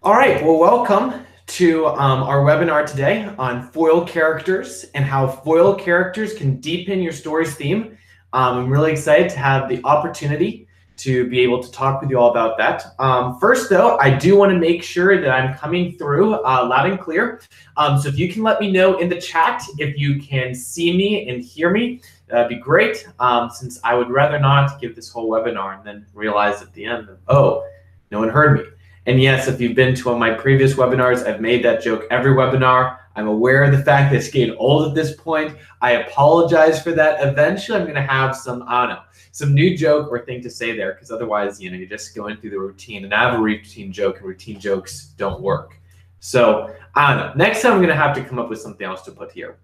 All right, well, welcome to our webinar today on foil characters and how foil characters can deepen your story's theme. I'm really excited to have the opportunity to be able to talk with you all about that. First, though, I do want to make sure that I'm coming through loud and clear. So if you can let me know in the chat if you can see me and hear me, that'd be great, since I would rather not give this whole webinar and then realize at the end, oh, no one heard me. And yes, if you've been to one of my previous webinars, I've made that joke every webinar. I'm aware of the fact that it's getting old at this point. I apologize for that. Eventually, I'm going to have some, I don't know, some new joke or thing to say there, because otherwise, you know, you're just going through the routine. And I have a routine joke, and routine jokes don't work. So I don't know. Next time, I'm going to have to come up with something else to put here.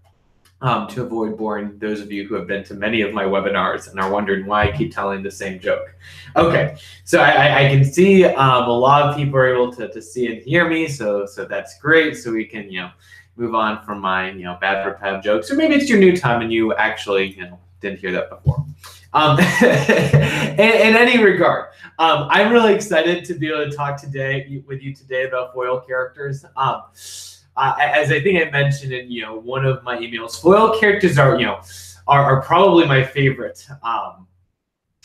To avoid boring those of you who have been to many of my webinars and are wondering why I keep telling the same joke. Okay, so I can see a lot of people are able to see and hear me, so that's great. So we can, you know, move on from my, you know, bad repetitive jokes, or maybe it's your new time and you actually, you know, didn't hear that before. In any regard, I'm really excited to be able to talk with you today about foil characters. As I think I mentioned in, you know, one of my emails, foil characters are, you know, are probably my favorite,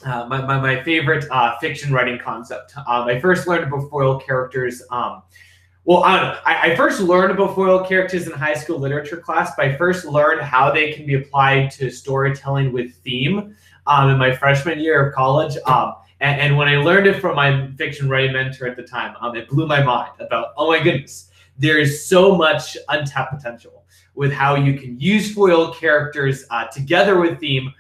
my favorite fiction writing concept. I first learned about foil characters. Well, I don't know. I first learned about foil characters in high school literature class, but I first learned how they can be applied to storytelling with theme in my freshman year of college. And when I learned it from my fiction writing mentor at the time, it blew my mind about, oh my goodness, there is so much untapped potential with how you can use foil characters together with theme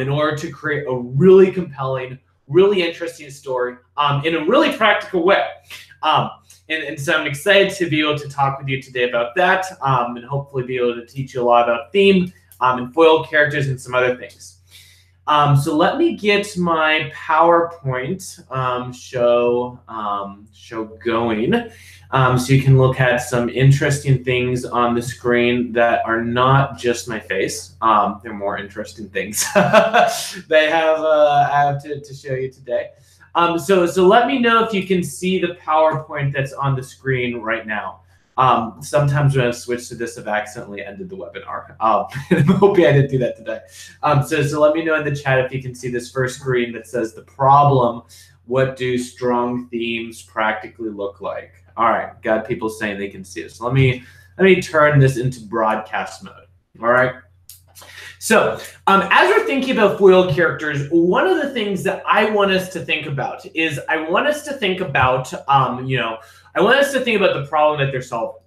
in order to create a really compelling, really interesting story in a really practical way. And so I'm excited to be able to talk with you today about that and hopefully be able to teach you a lot about theme and foil characters and some other things. So let me get my PowerPoint show going so you can look at some interesting things on the screen that are not just my face. They're more interesting things they I have to show you today. So let me know if you can see the PowerPoint that's on the screen right now. Sometimes when I switch to this, I've accidentally ended the webinar. I'm hoping I didn't do that today. So let me know in the chat if you can see this first screen that says the problem. What do strong themes practically look like? All right, got people saying they can see it. So let me turn this into broadcast mode. All right. So as we're thinking about foil characters, one of the things that I want us to think about is I want us to think about, you know, I want us to think about the problem that they're solving.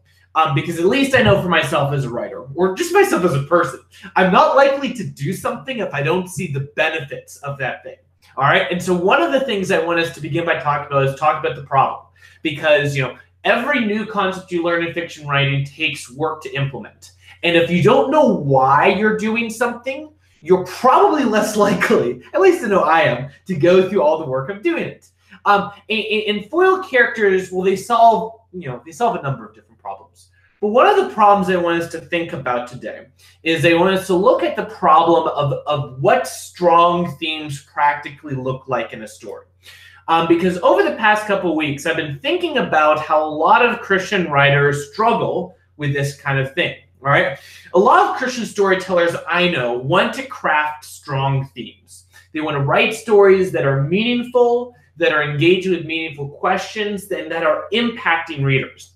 Because at least I know for myself as a writer, or just myself as a person, I'm not likely to do something if I don't see the benefits of that thing. All right. And so one of the things I want us to begin by talking about is talk about the problem. Because, you know, every new concept you learn in fiction writing takes work to implement. And if you don't know why you're doing something, you're probably less likely, at least I know I am, to go through all the work of doing it. In foil characters, well, they solve a number of different problems. But one of the problems I want us to think about today is they want us to look at the problem of what strong themes practically look like in a story. Because over the past couple of weeks, I've been thinking about how a lot of Christian writers struggle with this kind of thing. All right. A lot of Christian storytellers I know want to craft strong themes. They want to write stories that are meaningful, that are engaged with meaningful questions, and that are impacting readers.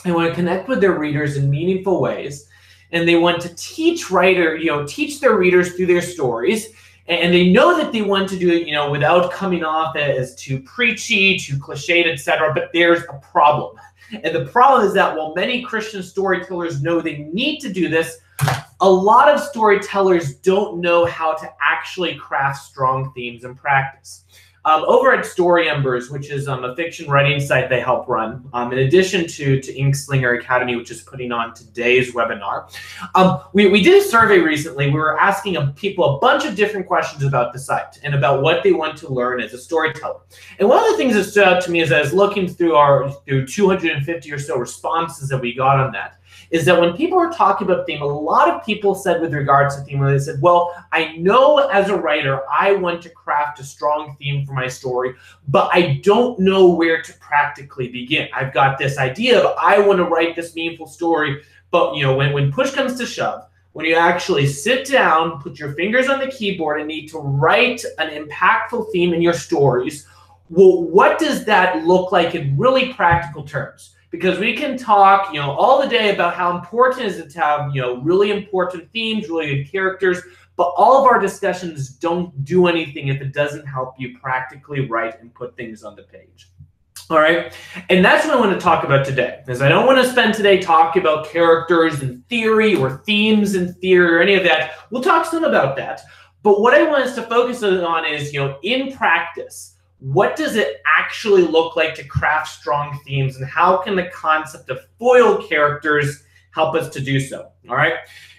They want to connect with their readers in meaningful ways, and they want to teach their readers through their stories. And they know that they want to do it, you know, without coming off as too preachy, too cliched, etc. But there's a problem. And the problem is that while many Christian storytellers know they need to do this, a lot of storytellers don't know how to actually craft strong themes in practice. Over at Story Embers, which is a fiction writing site they help run, in addition to Inkslinger Academy, which is putting on today's webinar, we did a survey recently. We were asking people a bunch of different questions about the site and about what they want to learn as a storyteller. And one of the things that stood out to me as I was looking through 250 or so responses that we got on that is that when people are talking about theme, a lot of people said with regards to theme, they said, well, I know as a writer, I want to craft a strong theme for my story, but I don't know where to practically begin. I've got this idea of I want to write this meaningful story, but when push comes to shove, when you actually sit down, put your fingers on the keyboard and need to write an impactful theme in your stories, well, what does that look like in really practical terms? Because we can talk, all the day about how important is it to have, really important themes, really good characters, but all of our discussions don't do anything if it doesn't help you practically write and put things on the page. All right, and that's what I want to talk about today, because I don't want to spend today talking about characters and theory or themes and theory or any of that. We'll talk some about that, but what I want us to focus on is, in practice, what does it actually look like to craft strong themes, and how can the concept of foil characters help us to do so? All right.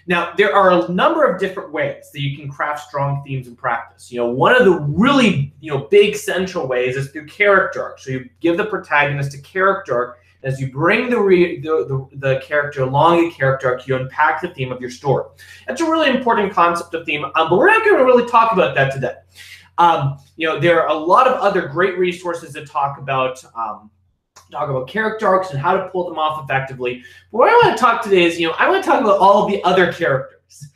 Now, there are a number of different ways that you can craft strong themes in practice. One of the really, big central ways is through character arc. So you give the protagonist a character arc. As you bring the character along a character arc, you unpack the theme of your story. That's a really important concept of theme, but we're not going to really talk about that today. There are a lot of other great resources that talk about character arcs and how to pull them off effectively. But what I want to talk today is, I want to talk about all of the other characters,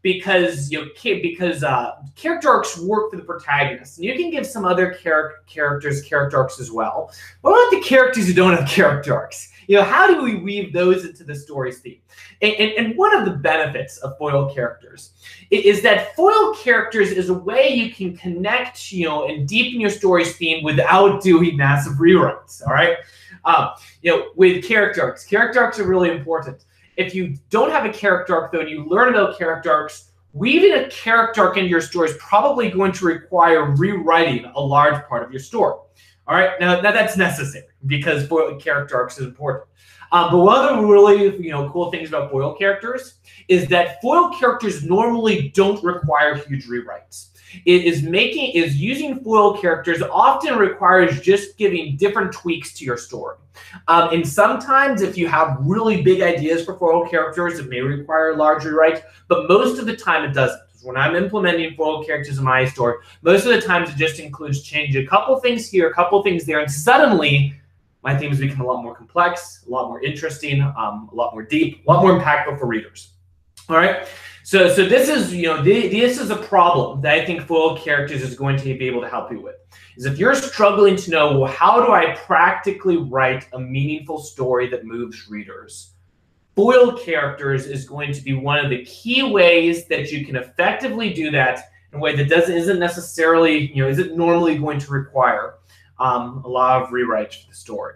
because character arcs work for the protagonist, and you can give some other characters character arcs as well. What about the characters who don't have character arcs? How do we weave those into the story's theme? And one of the benefits of foil characters is that foil characters is a way you can connect, and deepen your story's theme without doing massive rewrites. All right, with character arcs are really important. If you don't have a character arc, though, and you learn about character arcs, weaving a character arc into your story is probably going to require rewriting a large part of your story. All right, now that's necessary because foil character arcs is important. But one of the really cool things about foil characters is that foil characters normally don't require huge rewrites. Using foil characters often requires just giving different tweaks to your story. And sometimes if you have really big ideas for foil characters, it may require large rewrites, but most of the time it doesn't. When I'm implementing foil characters in my story, most of the times it just includes changing a couple things here, a couple things there, and suddenly my themes become a lot more complex, a lot more interesting, a lot more deep, a lot more impactful for readers. All right. So this is this is a problem that I think foil characters is going to be able to help you with. Is if you're struggling to know, well, how do I practically write a meaningful story that moves readers? Foil characters is going to be one of the key ways that you can effectively do that in a way that isn't necessarily, isn't normally going to require a lot of rewrites for the story.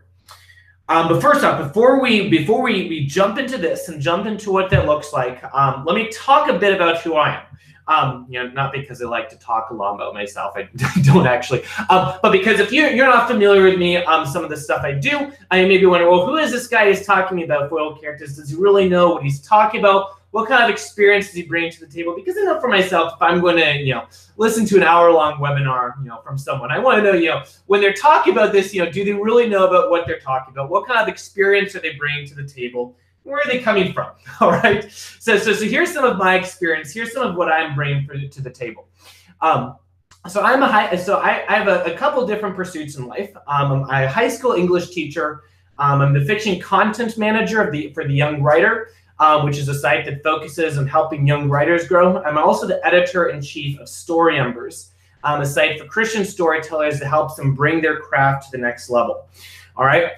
But first off, before we jump into this and jump into what that looks like, let me talk a bit about who I am. Not because I like to talk a lot about myself, I don't actually, but because if you're not familiar with me, some of the stuff I do, I may be wondering, well, who is this guy who's talking about foil characters? Does he really know what he's talking about? What kind of experience does he bring to the table? Because I know for myself, if I'm going to, listen to an hour-long webinar, from someone, I want to know, when they're talking about this, do they really know about what they're talking about? What kind of experience are they bringing to the table? Where are they coming from? All right. So here's some of my experience. Here's some of what I'm bringing to the table. So I have a couple different pursuits in life. I'm a high school English teacher. I'm the fiction content manager for the Young Writer, which is a site that focuses on helping young writers grow. I'm also the editor-in-chief of Story Embers, a site for Christian storytellers that helps them bring their craft to the next level. All right.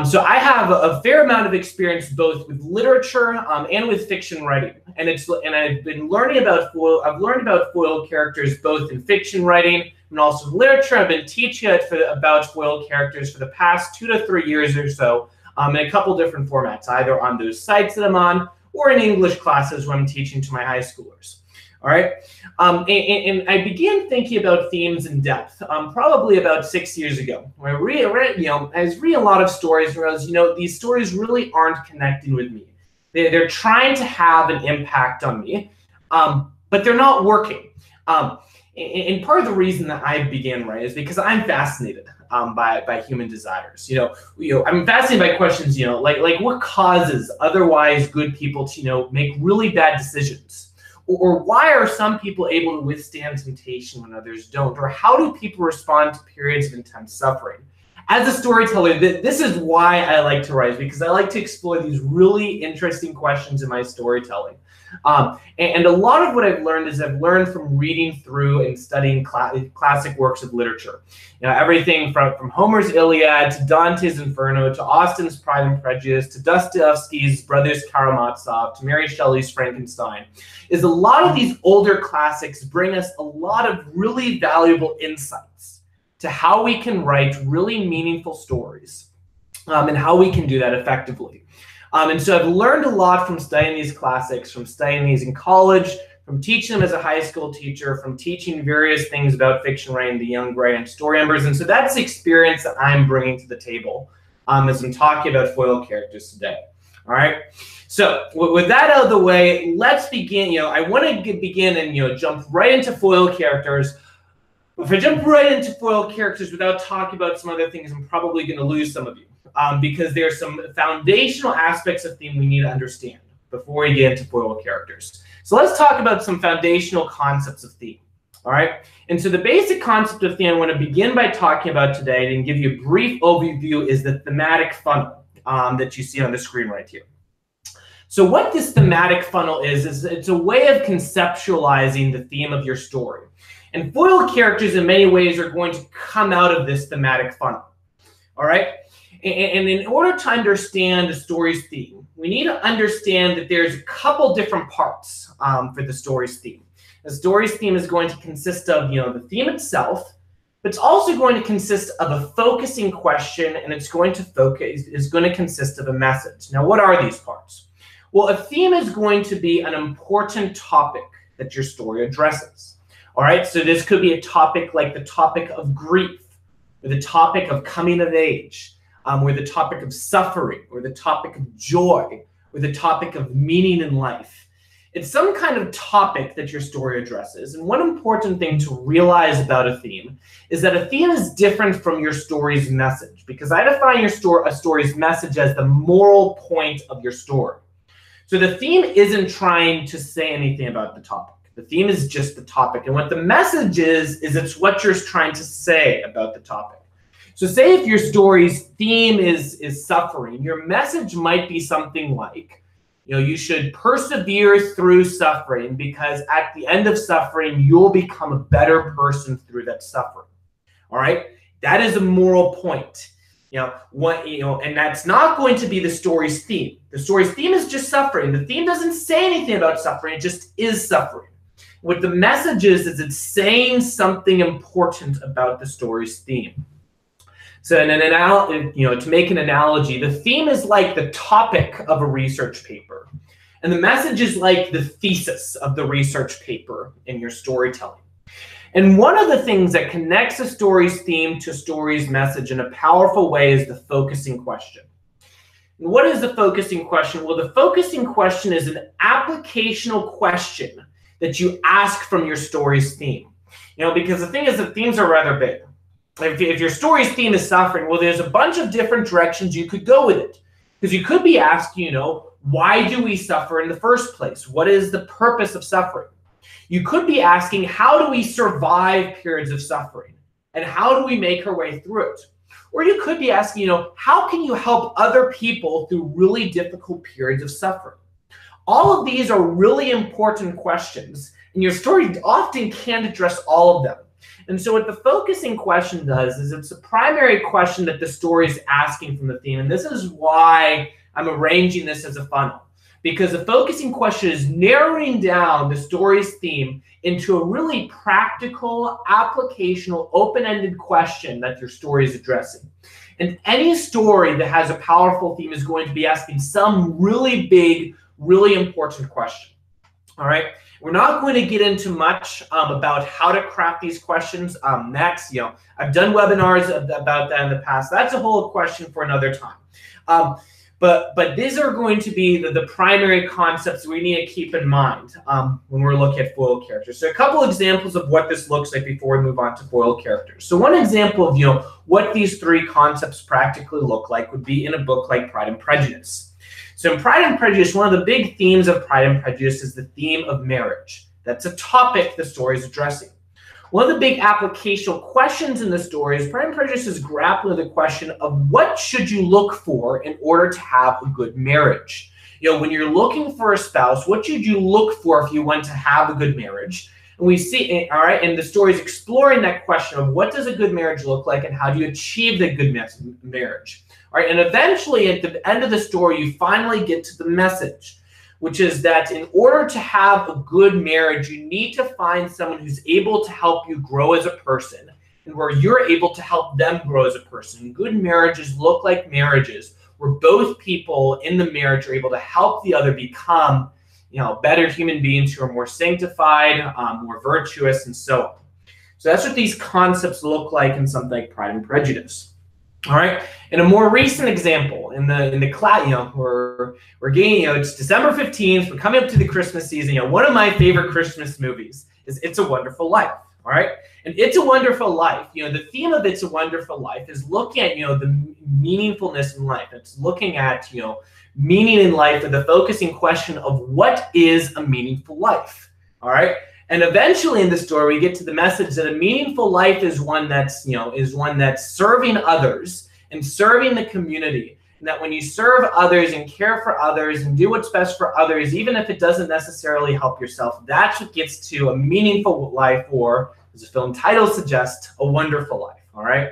So I have a fair amount of experience both with literature and with fiction writing, and I've been learning about foil. I've learned about foil characters both in fiction writing and also literature. I've been teaching about foil characters for the past 2 to 3 years or so in a couple different formats, either on those sites that I'm on or in English classes when I'm teaching to my high schoolers. All right, and I began thinking about themes in depth probably about 6 years ago. Where I was reading a lot of stories where I was, these stories really aren't connecting with me. They're trying to have an impact on me, but they're not working. And part of the reason that I began writing is because I'm fascinated. by human desires. I'm fascinated by questions, like what causes otherwise good people to, make really bad decisions? Or why are some people able to withstand temptation when others don't? Or how do people respond to periods of intense suffering? As a storyteller, this is why I like to write, because I like to explore these really interesting questions in my storytelling. And a lot of what I've learned is I've learned from reading through and studying classic works of literature. Everything from Homer's Iliad to Dante's Inferno to Austen's Pride and Prejudice to Dostoevsky's Brothers Karamazov to Mary Shelley's Frankenstein. Is a lot of these older classics bring us a lot of really valuable insights to how we can write really meaningful stories and how we can do that effectively. And so I've learned a lot from studying these classics, from studying these in college, from teaching them as a high school teacher, from teaching various things about fiction writing to young gray and story members. And so that's the experience that I'm bringing to the table as I'm talking about foil characters today. All right. So with that out of the way, let's begin. I want to begin and jump right into foil characters. If I jump right into foil characters without talking about some other things, I'm probably going to lose some of you because there are some foundational aspects of theme we need to understand before we get into foil characters. So let's talk about some foundational concepts of theme. All right. And so the basic concept of theme I want to begin by talking about today and give you a brief overview is the thematic funnel that you see on the screen right here. So what this thematic funnel is it's a way of conceptualizing the theme of your story. And foil characters in many ways are going to come out of this thematic funnel, all right? And in order to understand the story's theme, we need to understand that there's a couple different parts for the story's theme. The story's theme is going to consist of, the theme itself, but it's also going to consist of a focusing question, and it's going to consist of a message. Now, what are these parts? Well, a theme is going to be an important topic that your story addresses. All right, so this could be a topic like the topic of grief, or the topic of coming of age, or the topic of suffering, or the topic of joy, or the topic of meaning in life. It's some kind of topic that your story addresses. And one important thing to realize about a theme is that a theme is different from your story's message, because I define a story's message as the moral point of your story. So the theme isn't trying to say anything about the topic. The theme is just the topic. And what the message is it's what you're trying to say about the topic. So say if your story's theme is suffering, your message might be something like, you should persevere through suffering because at the end of suffering, you'll become a better person through that suffering. All right? That is a moral point. And that's not going to be the story's theme. The story's theme is just suffering. The theme doesn't say anything about suffering. It just is suffering. What the message is it's saying something important about the story's theme. So to make an analogy, the theme is like the topic of a research paper. And the message is like the thesis of the research paper in your storytelling. And one of the things that connects a story's theme to a story's message in a powerful way is the focusing question. And what is the focusing question? Well, the focusing question is an applicational question that you ask from your story's theme. Because the thing is that themes are rather big. If your story's theme is suffering, well, there's a bunch of different directions you could go with it. Because you could be asking, why do we suffer in the first place? What is the purpose of suffering? You could be asking, how do we survive periods of suffering? And how do we make our way through it? Or you could be asking, how can you help other people through really difficult periods of suffering? All of these are really important questions, and your story often can't address all of them. And so what the focusing question does is it's a primary question that the story is asking from the theme. And this is why I'm arranging this as a funnel, because the focusing question is narrowing down the story's theme into a really practical, applicational, open-ended question that your story is addressing. And any story that has a powerful theme is going to be asking some really big, really important question. All right. We're not going to get into much about how to craft these questions next. I've done webinars about that in the past. That's a whole question for another time. But these are going to be the primary concepts we need to keep in mind when we're looking at foil characters. So a couple examples of what this looks like before we move on to foil characters. So one example of what these three concepts practically look like would be in a book like Pride and Prejudice. So in Pride and Prejudice, one of the big themes of Pride and Prejudice is the theme of marriage. That's a topic the story is addressing. One of the big applicational questions in the story is Pride and Prejudice is grappling with the question of what should you look for in order to have a good marriage. When you're looking for a spouse, what should you look for if you want to have a good marriage? And we see, all right, and the story is exploring that question of what does a good marriage look like and how do you achieve the good marriage. All right, and eventually at the end of the story, you finally get to the message, which is that in order to have a good marriage, you need to find someone who's able to help you grow as a person and where you're able to help them grow as a person. Good marriages look like marriages where both people in the marriage are able to help the other become, better human beings who are more sanctified, more virtuous, and so on. So that's what these concepts look like in something like Pride and Prejudice. All right. In a more recent example, in the class, we're getting, it's December 15th. We're coming up to the Christmas season. One of my favorite Christmas movies is It's a Wonderful Life. All right. And It's a Wonderful Life, the theme of It's a Wonderful Life is looking at, the meaningfulness in life. It's looking at, meaning in life and the focusing question of what is a meaningful life. All right. And eventually in the story, we get to the message that a meaningful life is one that's, serving others and serving the community. And that when you serve others and care for others and do what's best for others, even if it doesn't necessarily help yourself, that's what gets to a meaningful life, or as the film title suggests, a wonderful life. All right.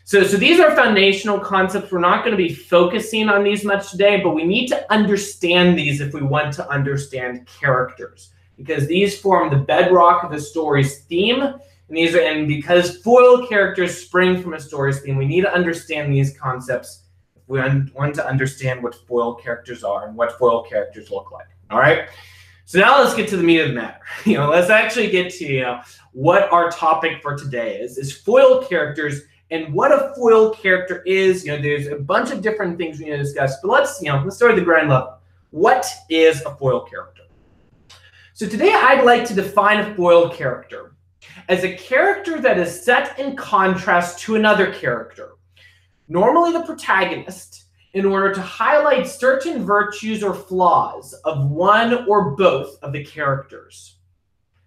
So these are foundational concepts. We're not going to be focusing on these much today, but we need to understand these if we want to understand characters, because these form the bedrock of the story's theme. And because foil characters spring from a story's theme, we need to understand these concepts if we want to understand what foil characters are and what foil characters look like. All right. So now let's get to the meat of the matter. Let's actually get to what our topic for today is foil characters and what a foil character is. There's a bunch of different things we need to discuss, but let's start at the ground level. What is a foil character? So today I'd like to define a foil character as a character that is set in contrast to another character, normally the protagonist, in order to highlight certain virtues or flaws of one or both of the characters.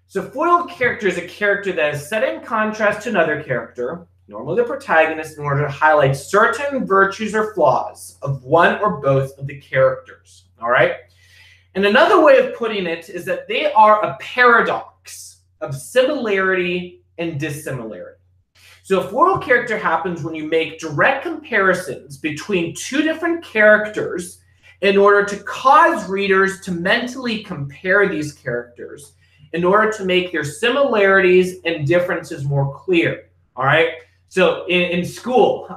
So foil character is a character that is set in contrast to another character, normally the protagonist, in order to highlight certain virtues or flaws of one or both of the characters. All right? And another way of putting it is that they are a paradox of similarity and dissimilarity. So a foil character happens when you make direct comparisons between two different characters in order to cause readers to mentally compare these characters in order to make their similarities and differences more clear. All right. So in school,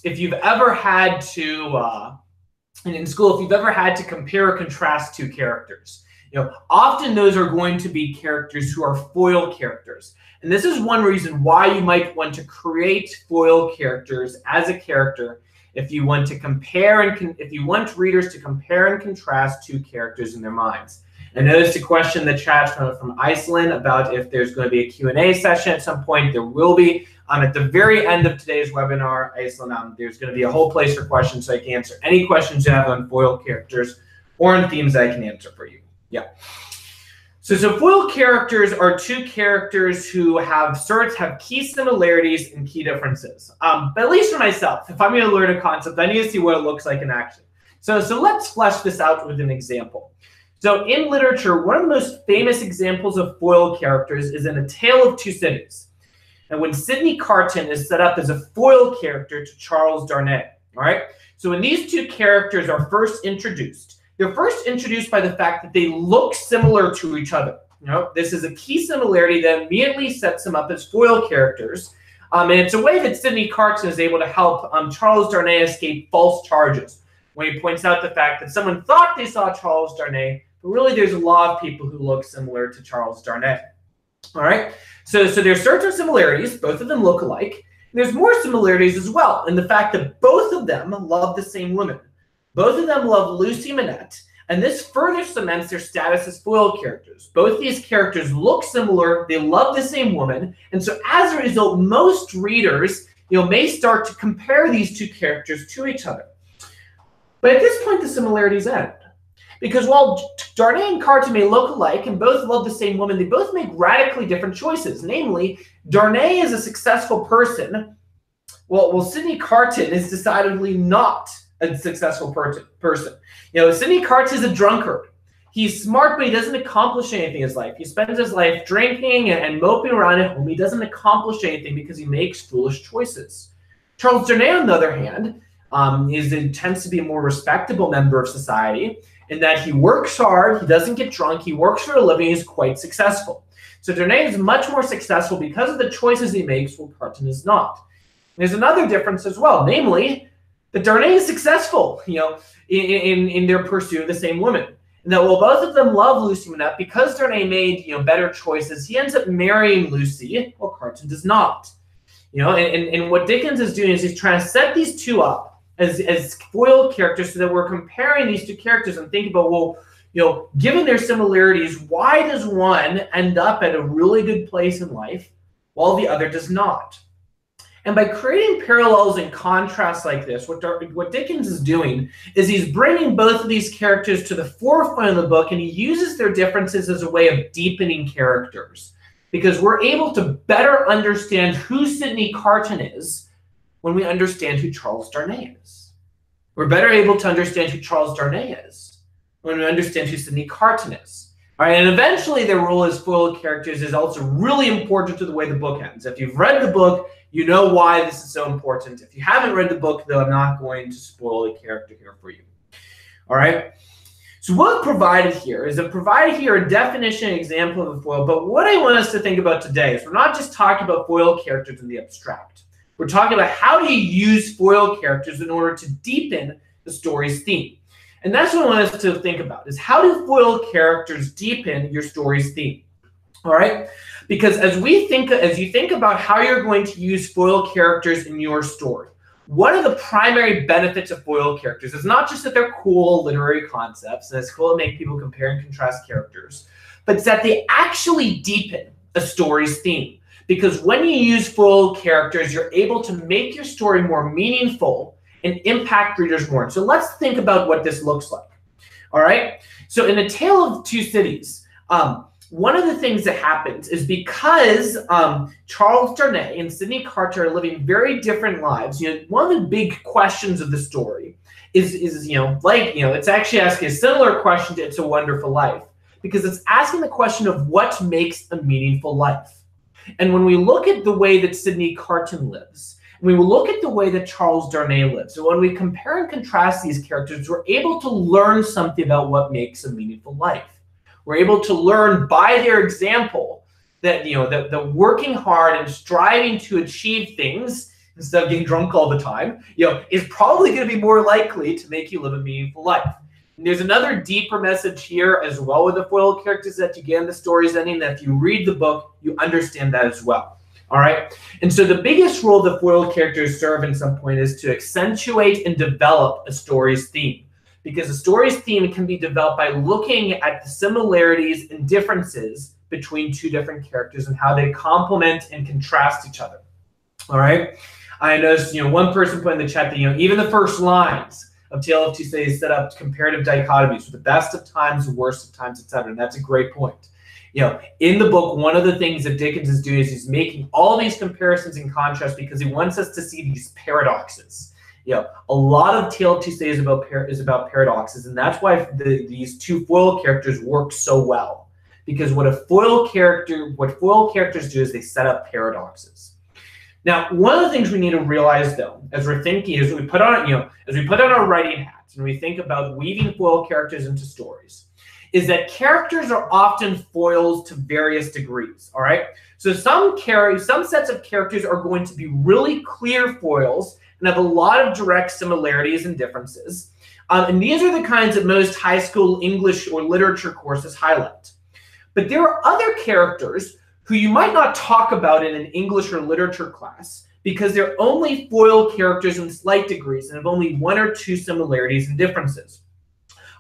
if you've ever had to compare or contrast two characters, often those are going to be characters who are foil characters. And this is one reason why you might want to create foil characters as a character if you want to compare and if you want readers to compare and contrast two characters in their minds. I noticed a question in the chat from Iceland about if there's going to be a Q&A session at some point. There will be. At the very end of today's webinar, Iceland, there's going to be a whole place for questions, so I can answer any questions you have on foil characters or on themes I can answer for you. Yeah. So foil characters are two characters who have key similarities and key differences. But at least for myself, if I'm going to learn a concept, I need to see what it looks like in action. So let's flesh this out with an example. So in literature, one of the most famous examples of foil characters is in A Tale of Two Cities. And when Sidney Carton is set up as a foil character to Charles Darnay. All right. So when these two characters are first introduced, they're first introduced by the fact that they look similar to each other. This is a key similarity that immediately sets them up as foil characters. And it's a way that Sidney Carton is able to help Charles Darnay escape false charges when he points out the fact that someone thought they saw Charles Darnay, but really there's a lot of people who look similar to Charles Darnay. All right. So there's certain similarities. Both of them look alike. And there's more similarities as well in the fact that both of them love the same woman. Both of them love Lucy Manette, and this further cements their status as foil characters. Both these characters look similar, they love the same woman, and so as a result, most readers may start to compare these two characters to each other. But at this point, the similarities end. Because while Darnay and Carton may look alike and both love the same woman, they both make radically different choices. Namely, Darnay is a successful person, well, Sidney Carton is decidedly not a successful person. Sidney Carton is a drunkard. He's smart, but he doesn't accomplish anything in his life. He spends his life drinking and moping around at home. He doesn't accomplish anything because he makes foolish choices. Charles Darnay, on the other hand, tends to be a more respectable member of society in that he works hard, he doesn't get drunk, he works for a living, he's quite successful. So Darnay is much more successful because of the choices he makes, while Carton is not. There's another difference as well, namely that Darnay is successful, in their pursuit of the same woman. And that while both of them love Lucy Manette, because Darnay made better choices, he ends up marrying Lucy, while Carton does not. And what Dickens is doing is he's trying to set these two up as foil characters so that we're comparing these two characters and thinking about, well, given their similarities, why does one end up at a really good place in life while the other does not? And by creating parallels and contrasts like this, what Dickens is doing is he's bringing both of these characters to the forefront of the book, and he uses their differences as a way of deepening characters. Because we're able to better understand who Sidney Carton is when we understand who Charles Darnay is. We're better able to understand who Charles Darnay is when we understand who Sidney Carton is. All right, and eventually their role as foil characters is also really important to the way the book ends. If you've read the book, you know why this is so important. If you haven't read the book, though, I'm not going to spoil the character here for you. All right? So what I've provided here is a definition and example of a foil, but what I want us to think about today is we're not just talking about foil characters in the abstract. We're talking about how do you use foil characters in order to deepen the story's theme. And that's what I want us to think about, is how do foil characters deepen your story's theme? All right? Because as you think about how you're going to use foil characters in your story, one of the primary benefits of foil characters is not just that they're cool literary concepts, and it's cool to make people compare and contrast characters, but it's that they actually deepen a story's theme. Because when you use foil characters, you're able to make your story more meaningful and impact readers more. So let's think about what this looks like. All right? So in A Tale of Two Cities, one of the things that happens is because Charles Darnay and Sidney Carton are living very different lives. One of the big questions of the story is it's actually asking a similar question to It's a Wonderful Life, because it's asking the question of what makes a meaningful life. And when we look at the way that Sidney Carton lives, when we look at the way that Charles Darnay lives, so when we compare and contrast these characters, we're able to learn something about what makes a meaningful life. We're able to learn by their example that that working hard and striving to achieve things instead of getting drunk all the time, is probably going to be more likely to make you live a meaningful life. And there's another deeper message here as well with the foil characters that you get in the story's ending, that if you read the book, you understand that as well. All right. And so the biggest role the foil characters serve at some point is to accentuate and develop a story's theme. Because a story's theme can be developed by looking at the similarities and differences between two different characters and how they complement and contrast each other. All right. I noticed, one person put in the chat that, even the first lines of Tale of Two Cities set up comparative dichotomies with the best of times, the worst of times, etc. And that's a great point. In the book, one of the things that Dickens is doing is he's making all these comparisons and contrasts because he wants us to see these paradoxes. A lot of Tale of Two Cities is about paradoxes, and that's why these two foil characters work so well. Because what foil characters do is they set up paradoxes. Now, one of the things we need to realize, though, as we're thinking, as we put on our writing hats and we think about weaving foil characters into stories, is that characters are often foils to various degrees. All right, so some sets of characters are going to be really clear foils and have a lot of direct similarities and differences. And these are the kinds that most high school English or literature courses highlight. But there are other characters who you might not talk about in an English or literature class because they're only foil characters in slight degrees and have only one or two similarities and differences.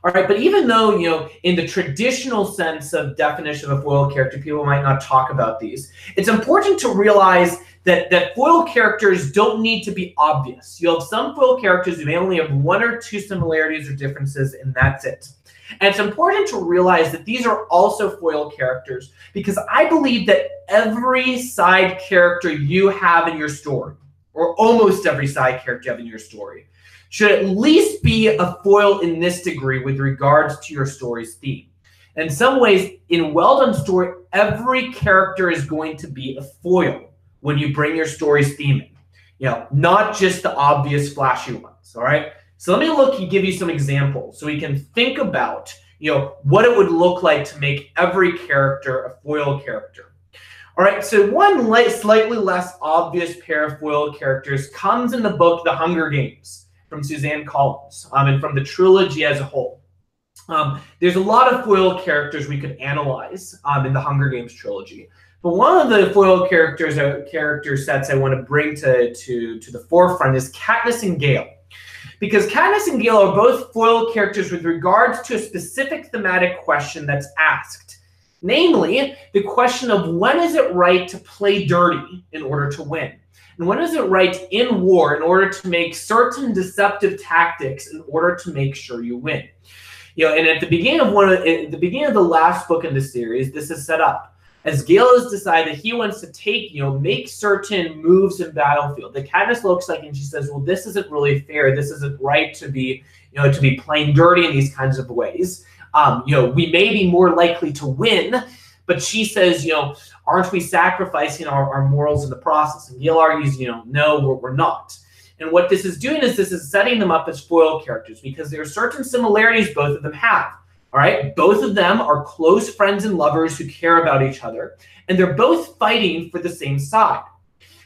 All right, but even though, in the traditional sense of definition of a foil character, people might not talk about these, it's important to realize that foil characters don't need to be obvious. You'll have some foil characters who may only have one or two similarities or differences, and that's it. And it's important to realize that these are also foil characters because I believe that every side character you have in your story, or almost every side character you have in your story, should at least be a foil in this degree with regards to your story's theme. In some ways, in a well-done story, every character is going to be a foil when you bring your story's theme in. Not just the obvious flashy ones, all right? So let me give you some examples so we can think about, what it would look like to make every character a foil character. All right, so one slightly less obvious pair of foil characters comes in the book The Hunger Games from Suzanne Collins, and from the trilogy as a whole. There's a lot of foil characters we could analyze in the Hunger Games trilogy. But one of the foil character sets I want to bring to the forefront is Katniss and Gale. Because Katniss and Gale are both foil characters with regards to a specific thematic question that's asked. Namely, the question of when is it right to play dirty in order to win? And when is it right in war in order to make certain deceptive tactics in order to make sure you win? And at the beginning of the last book in the series, this is set up. As Gale has decided he wants to make certain moves in battlefield, that Katniss looks like and she says, well, this isn't really fair. This isn't right to be playing dirty in these kinds of ways. We may be more likely to win, but she says, aren't we sacrificing our morals in the process? And Gale argues, no, we're not. And what this is doing is this is setting them up as foil characters because there are certain similarities both of them have. All right, both of them are close friends and lovers who care about each other, and they're both fighting for the same side.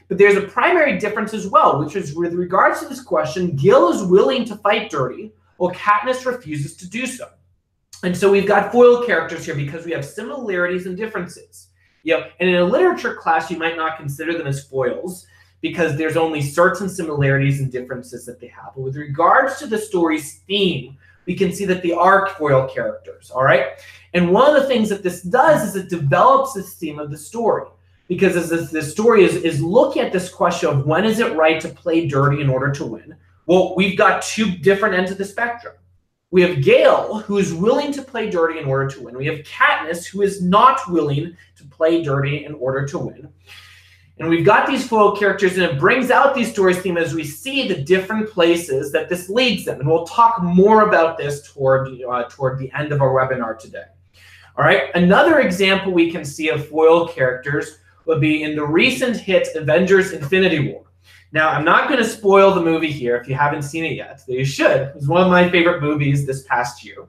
But there's a primary difference as well, which is with regards to this question, Gale is willing to fight dirty, while Katniss refuses to do so. And so we've got foil characters here because we have similarities and differences. And in a literature class, you might not consider them as foils because there's only certain similarities and differences that they have. But with regards to the story's theme, we can see that they are foil characters, all right? And one of the things that this does is it develops this theme of the story. Because as the story is looking at this question of when is it right to play dirty in order to win, well, we've got two different ends of the spectrum. We have Gale, who is willing to play dirty in order to win. We have Katniss, who is not willing to play dirty in order to win. And we've got these foil characters, and it brings out these stories theme as we see the different places that this leads them. And we'll talk more about this toward the end of our webinar today. All right, another example we can see of foil characters would be in the recent hit Avengers Infinity War. Now, I'm not going to spoil the movie here if you haven't seen it yet. You should. It's one of my favorite movies this past year.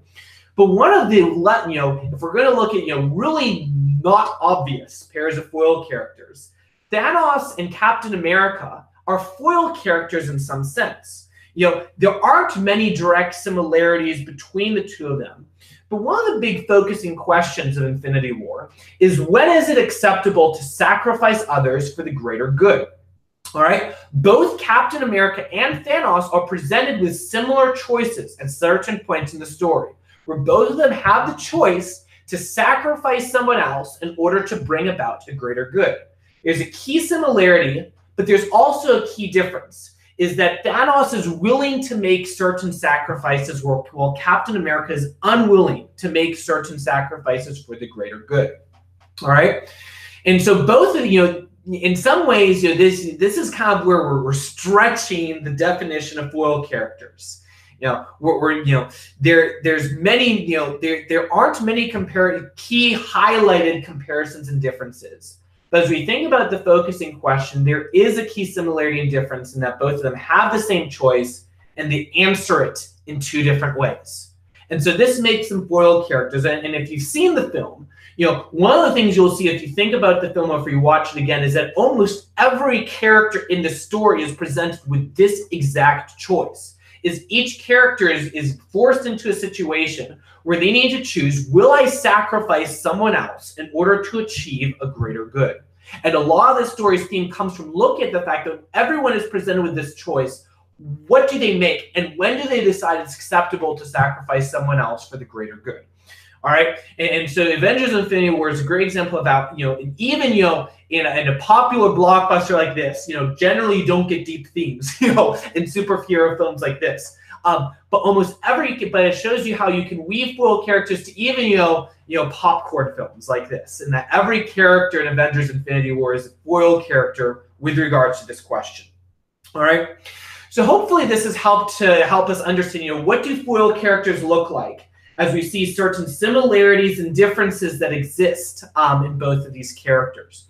But one of the, if we're going to look at, really not obvious pairs of foil characters, Thanos and Captain America are foil characters in some sense. There aren't many direct similarities between the two of them. But one of the big focusing questions of Infinity War is when is it acceptable to sacrifice others for the greater good? All right, both Captain America and Thanos are presented with similar choices at certain points in the story, where both of them have the choice to sacrifice someone else in order to bring about a greater good. There's a key similarity, but there's also a key difference, is that Thanos is willing to make certain sacrifices while Captain America is unwilling to make certain sacrifices for the greater good. All right, and so both of in some ways, this is kind of where we're stretching the definition of foil characters. There's many, there aren't many key highlighted comparisons and differences. But as we think about the focusing question, there is a key similarity and difference in that both of them have the same choice and they answer it in two different ways. And so this makes them foil characters. And if you've seen the film, one of the things you'll see if you think about the film or if you watch it again is that almost every character in the story is presented with this exact choice. Is each character is forced into a situation where they need to choose, will I sacrifice someone else in order to achieve a greater good? And a lot of the story's theme comes from looking at the fact that everyone is presented with this choice. What do they make? And when do they decide it's acceptable to sacrifice someone else for the greater good? All right. And so Avengers Infinity War is a great example of how, even, in a popular blockbuster like this, generally you don't get deep themes, in superhero films like this. But it shows you how you can weave foil characters to even, popcorn films like this, and that every character in Avengers Infinity War is a foil character with regards to this question. All right. So hopefully this has helped us understand, what do foil characters look like as we see certain similarities and differences that exist in both of these characters.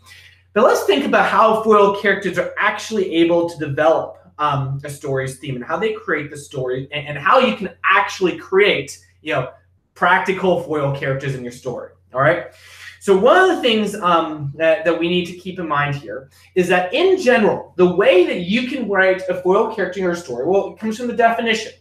But let's think about how foil characters are actually able to develop a story's theme and how they create the story and how you can actually create, practical foil characters in your story. All right. So one of the things that we need to keep in mind here is that in general, the way that you can write a foil character in your story, well, it comes from the definition.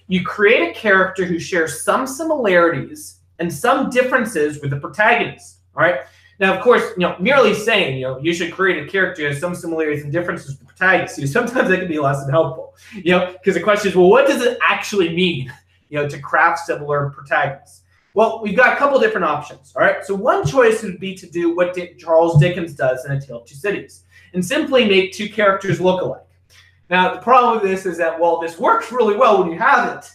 You create a character who shares some similarities and some differences with the protagonist. All right. Now, of course, merely saying, you should create a character who has some similarities and differences with the protagonist, sometimes that can be less than helpful, because the question is, well, what does it actually mean, to craft similar protagonists? Well, we've got a couple different options. All right. So one choice would be to do what Charles Dickens does in A Tale of Two Cities and simply make two characters look alike. Now, the problem with this is that, well, this works really well when you have it.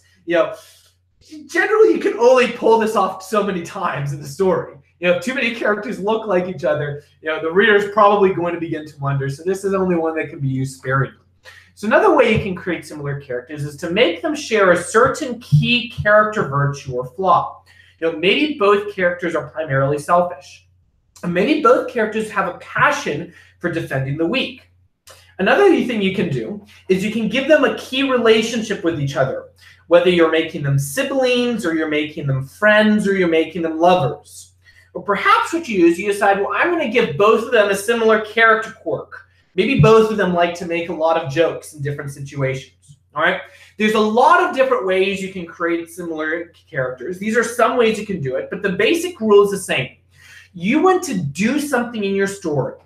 Generally, you can only pull this off so many times in the story. If too many characters look like each other, the reader is probably going to begin to wonder. So this is only one that can be used sparingly. So another way you can create similar characters is to make them share a certain key character virtue or flaw. Maybe both characters are primarily selfish. And maybe both characters have a passion for defending the weak. Another thing you can do is you can give them a key relationship with each other, whether you're making them siblings or you're making them friends or you're making them lovers. Or perhaps what you decide, well, I'm going to give both of them a similar character quirk. Maybe both of them like to make a lot of jokes in different situations. All right. There's a lot of different ways you can create similar characters. These are some ways you can do it, but the basic rule is the same. You want to do something in your story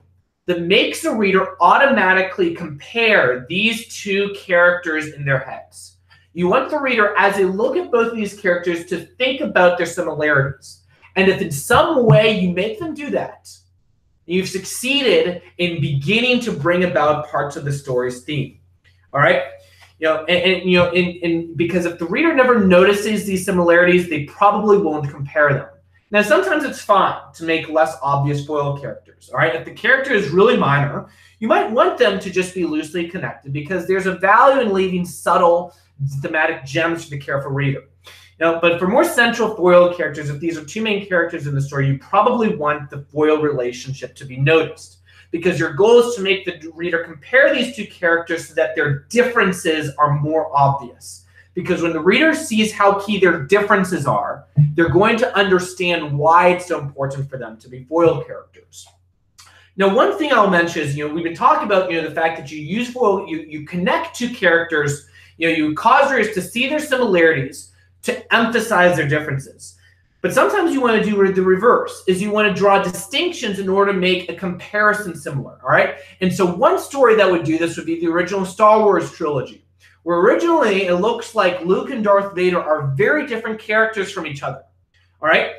that makes the reader automatically compare these two characters in their heads. You want the reader, as they look at both of these characters, to think about their similarities. And if in some way you make them do that, you've succeeded in beginning to bring about parts of the story's theme. All right? Because if the reader never notices these similarities, they probably won't compare them. Now, sometimes it's fine to make less obvious foil characters, all right? If the character is really minor, you might want them to just be loosely connected because there's a value in leaving subtle thematic gems for the careful reader. But for more central foil characters, if these are two main characters in the story, you probably want the foil relationship to be noticed because your goal is to make the reader compare these two characters so that their differences are more obvious. Because when the reader sees how key their differences are, they're going to understand why it's so important for them to be foil characters. Now, one thing I'll mention is, we've been talking about, the fact that you use foil, you connect two characters, you cause readers to see their similarities to emphasize their differences. But sometimes you want to do the reverse, is you want to draw distinctions in order to make a comparison similar, all right? And so one story that would do this would be the original Star Wars trilogy, where originally it looks like Luke and Darth Vader are very different characters from each other, all right?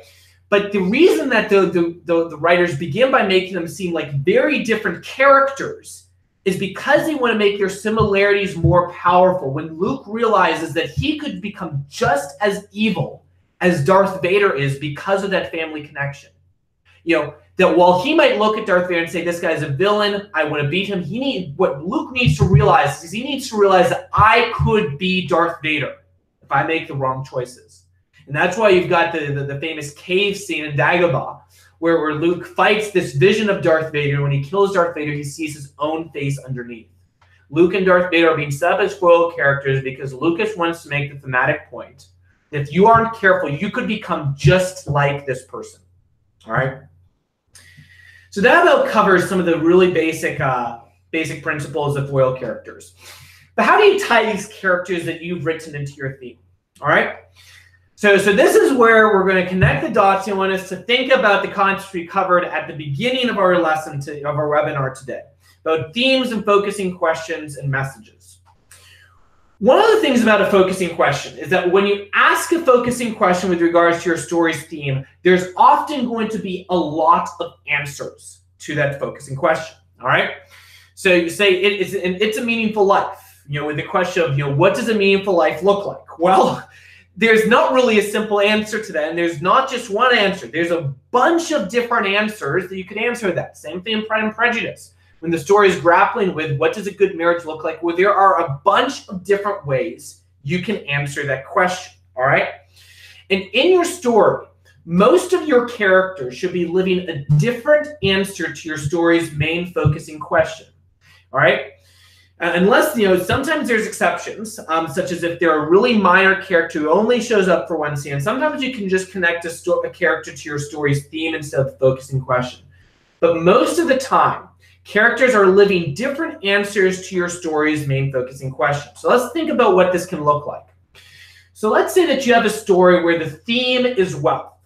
But the reason that the writers begin by making them seem like very different characters is because they want to make their similarities more powerful. When Luke realizes that he could become just as evil as Darth Vader is because of that family connection. That while he might look at Darth Vader and say, this guy's a villain, I want to beat him, what Luke needs to realize is he needs to realize that I could be Darth Vader if I make the wrong choices. And that's why you've got the famous cave scene in Dagobah, where Luke fights this vision of Darth Vader. When he kills Darth Vader, he sees his own face underneath. Luke and Darth Vader are being set up as foil characters because Lucas wants to make the thematic point that if you aren't careful, you could become just like this person. All right? So that about covers some of the really basic principles of foil characters. But how do you tie these characters that you've written into your theme? All right? So this is where we're going to connect the dots. I want us to think about the concepts we covered at the beginning of our lesson, of our webinar today, about themes and focusing questions and messages. One of the things about a focusing question is that when you ask a focusing question with regards to your story's theme, there's often going to be a lot of answers to that focusing question. All right. So you say it's a meaningful life, with the question of, what does a meaningful life look like? Well, there's not really a simple answer to that. And there's not just one answer. There's a bunch of different answers that you could answer that. Same thing in Pride and Prejudice. When the story is grappling with what does a good marriage look like, well, there are a bunch of different ways you can answer that question. All right. And in your story, most of your characters should be living a different answer to your story's main focusing question. All right. Unless, sometimes there's exceptions, such as if they're a really minor character who only shows up for one scene. Sometimes you can just connect a character to your story's theme instead of the focusing question. But most of the time, characters are living different answers to your story's main focusing question. So let's think about what this can look like. So let's say that you have a story where the theme is wealth.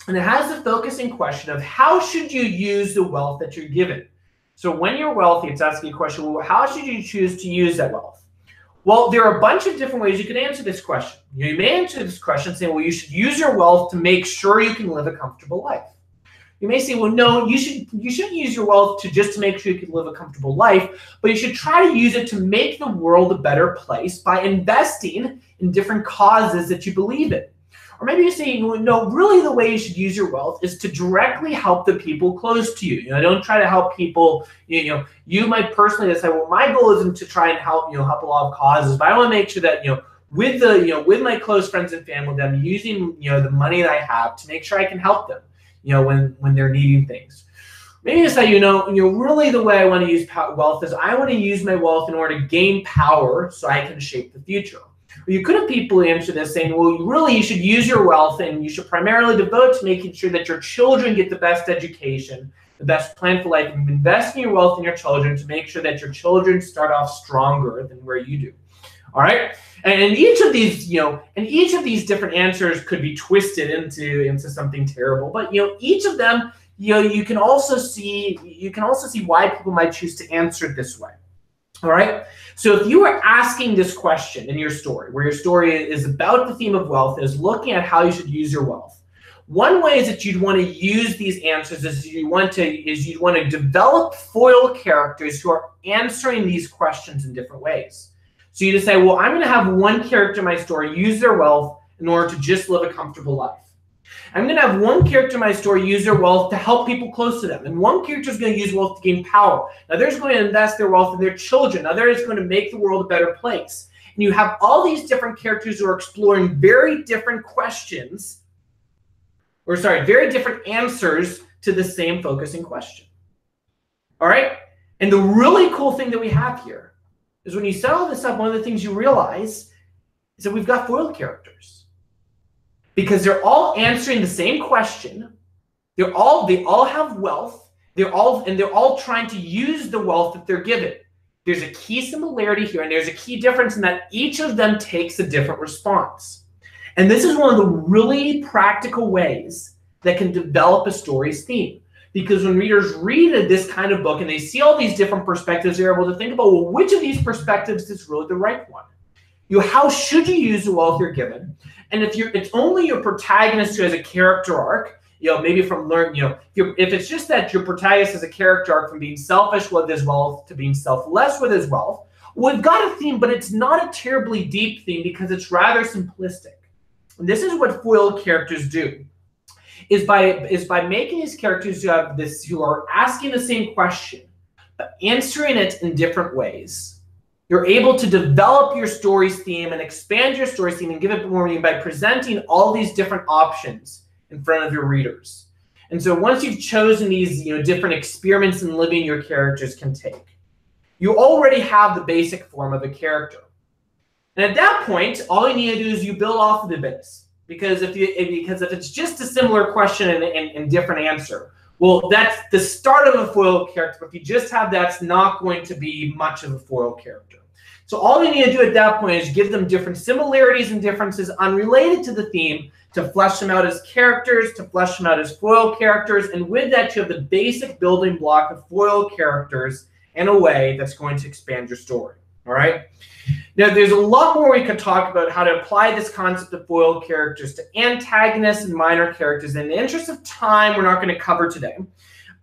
And it has the focusing question of how should you use the wealth that you're given? So when you're wealthy, it's asking a question, well, how should you choose to use that wealth? Well, there are a bunch of different ways you can answer this question. You may answer this question saying, well, you should use your wealth to make sure you can live a comfortable life. You may say, well, no, you shouldn't use your wealth to make sure you can live a comfortable life, but you should try to use it to make the world a better place by investing in different causes that you believe in. Or maybe you say, no, really the way you should use your wealth is to directly help the people close to you. Don't try to help people. You might personally decide, well, my goal isn't to try and help a lot of causes, but I want to make sure that with my close friends and family, that I'm using the money that I have to make sure I can help them. When they're needing things. Maybe you say, really the way I want to use wealth is I want to use my wealth in order to gain power so I can shape the future. Or you could have people answer this saying, well, really you should use your wealth and you should primarily devote to making sure that your children get the best education, the best plan for life, and invest in your wealth in your children to make sure that your children start off stronger than where you do. All right. And each of these, different answers could be twisted into something terrible. But each of them, you can also see why people might choose to answer it this way. All right. So if you are asking this question in your story, where your story is about the theme of wealth, is looking at how you should use your wealth. One way is that you'd want to use these answers is you'd want to develop foil characters who are answering these questions in different ways. So you just say, well, I'm going to have one character in my story use their wealth in order to just live a comfortable life. I'm going to have one character in my story use their wealth to help people close to them. And one character is going to use wealth to gain power. Now, they're going to invest their wealth in their children. Now, they're going to make the world a better place. And you have all these different characters who are exploring very different questions, very different answers to the same focusing question. All right? And the really cool thing that we have here is when you set all this up, one of the things you realize is that we've got foil characters. Because they're all answering the same question. They all have wealth. They're all trying to use the wealth that they're given. There's a key similarity here, and there's a key difference in that each of them takes a different response. And this is one of the really practical ways that can develop a story's theme. Because when readers read this kind of book and they see all these different perspectives, they're able to think about, well, which of these perspectives is really the right one? How should you use the wealth you're given? And if it's only your protagonist who has a character arc, maybe from if it's just that your protagonist has a character arc from being selfish with his wealth to being selfless with his wealth, we've got a theme, but it's not a terribly deep theme because it's rather simplistic. And this is what foil characters do. Is by making these characters who are asking the same question, but answering it in different ways. You're able to develop your story's theme and expand your story's theme and give it more meaning by presenting all these different options in front of your readers. And so once you've chosen these different experiments in living your characters can take, you already have the basic form of a character. And at that point, all you need to do is you build off of the base. Because if it's just a similar question and different answer, well, that's the start of a foil character. But if you just have that, it's not going to be much of a foil character. So all you need to do at that point is give them different similarities and differences unrelated to the theme to flesh them out as characters, to flesh them out as foil characters. And with that, you have the basic building block of foil characters in a way that's going to expand your story. All right. Now, there's a lot more we could talk about how to apply this concept of foil characters to antagonists and minor characters. In the interest of time, we're not going to cover today.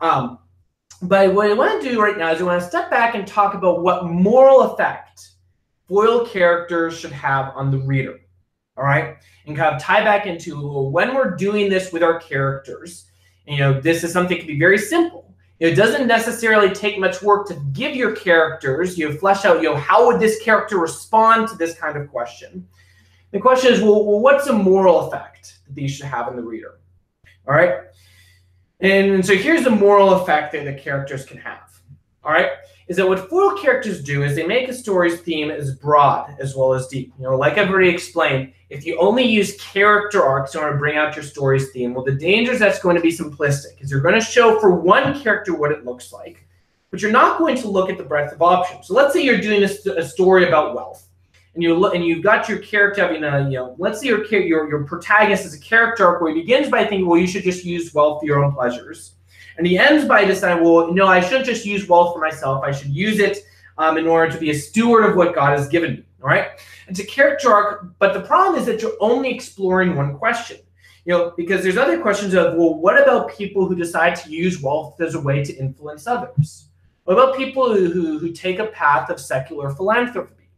But what I want to do right now is I want to step back and talk about what moral effect foil characters should have on the reader. All right. And kind of tie back into when we're doing this with our characters, this is something that can be very simple. It doesn't necessarily take much work to give your characters, flesh out, how would this character respond to this kind of question? The question is, well, what's a moral effect that these should have on the reader? All right. And so here's the moral effect that the characters can have. All right. Is that what foil characters do is they make a story's theme as broad as well as deep. Like I've already explained, if you only use character arcs in order to bring out your story's theme, well, the danger is that's going to be simplistic, because you're going to show for one character what it looks like, but you're not going to look at the breadth of options. So let's say you're doing a story about wealth, and you've got your character having let's say your protagonist is a character arc where he begins by thinking, well, you should just use wealth for your own pleasures. And he ends by deciding, well, no, I shouldn't just use wealth for myself. I should use it in order to be a steward of what God has given me. All right. It's a character arc, but the problem is that you're only exploring one question, because there's other questions of, well, what about people who decide to use wealth as a way to influence others? What about people who take a path of secular philanthropy?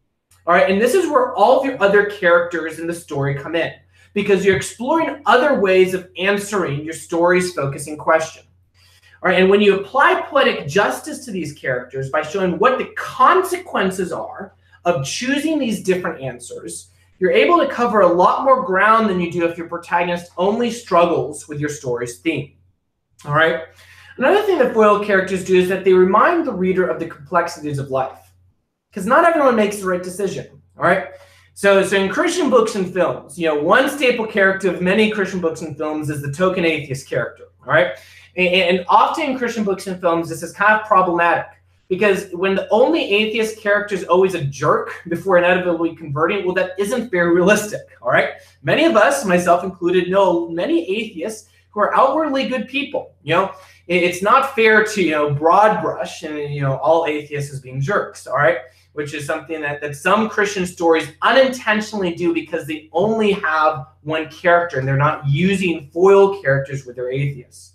All right. And this is where all of your other characters in the story come in, because you're exploring other ways of answering your story's focusing question. All right, and when you apply poetic justice to these characters by showing what the consequences are of choosing these different answers, you're able to cover a lot more ground than you do if your protagonist only struggles with your story's theme. All right. Another thing that foil characters do is that they remind the reader of the complexities of life, because not everyone makes the right decision. All right. So in Christian books and films, one staple character of many Christian books and films is the token atheist character. All right. And often in Christian books and films, this is kind of problematic, because when the only atheist character is always a jerk before inevitably converting, well, that isn't very realistic, all right? Many of us, myself included, know many atheists who are outwardly good people. It's not fair to, broad brush and, all atheists as being jerks, all right? Which is something that some Christian stories unintentionally do because they only have one character and they're not using foil characters with their atheists.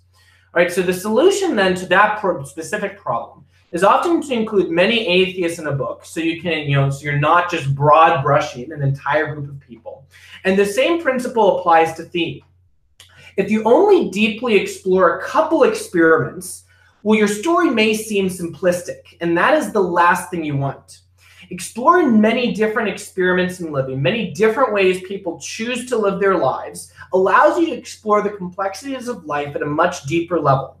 All right, so the solution then to that specific problem is often to include many atheists in a book, so you can, so you're not just broad brushing an entire group of people. And the same principle applies to theme. If you only deeply explore a couple experiments, well, your story may seem simplistic, and that is the last thing you want. Exploring many different experiments in living, many different ways people choose to live their lives, allows you to explore the complexities of life at a much deeper level.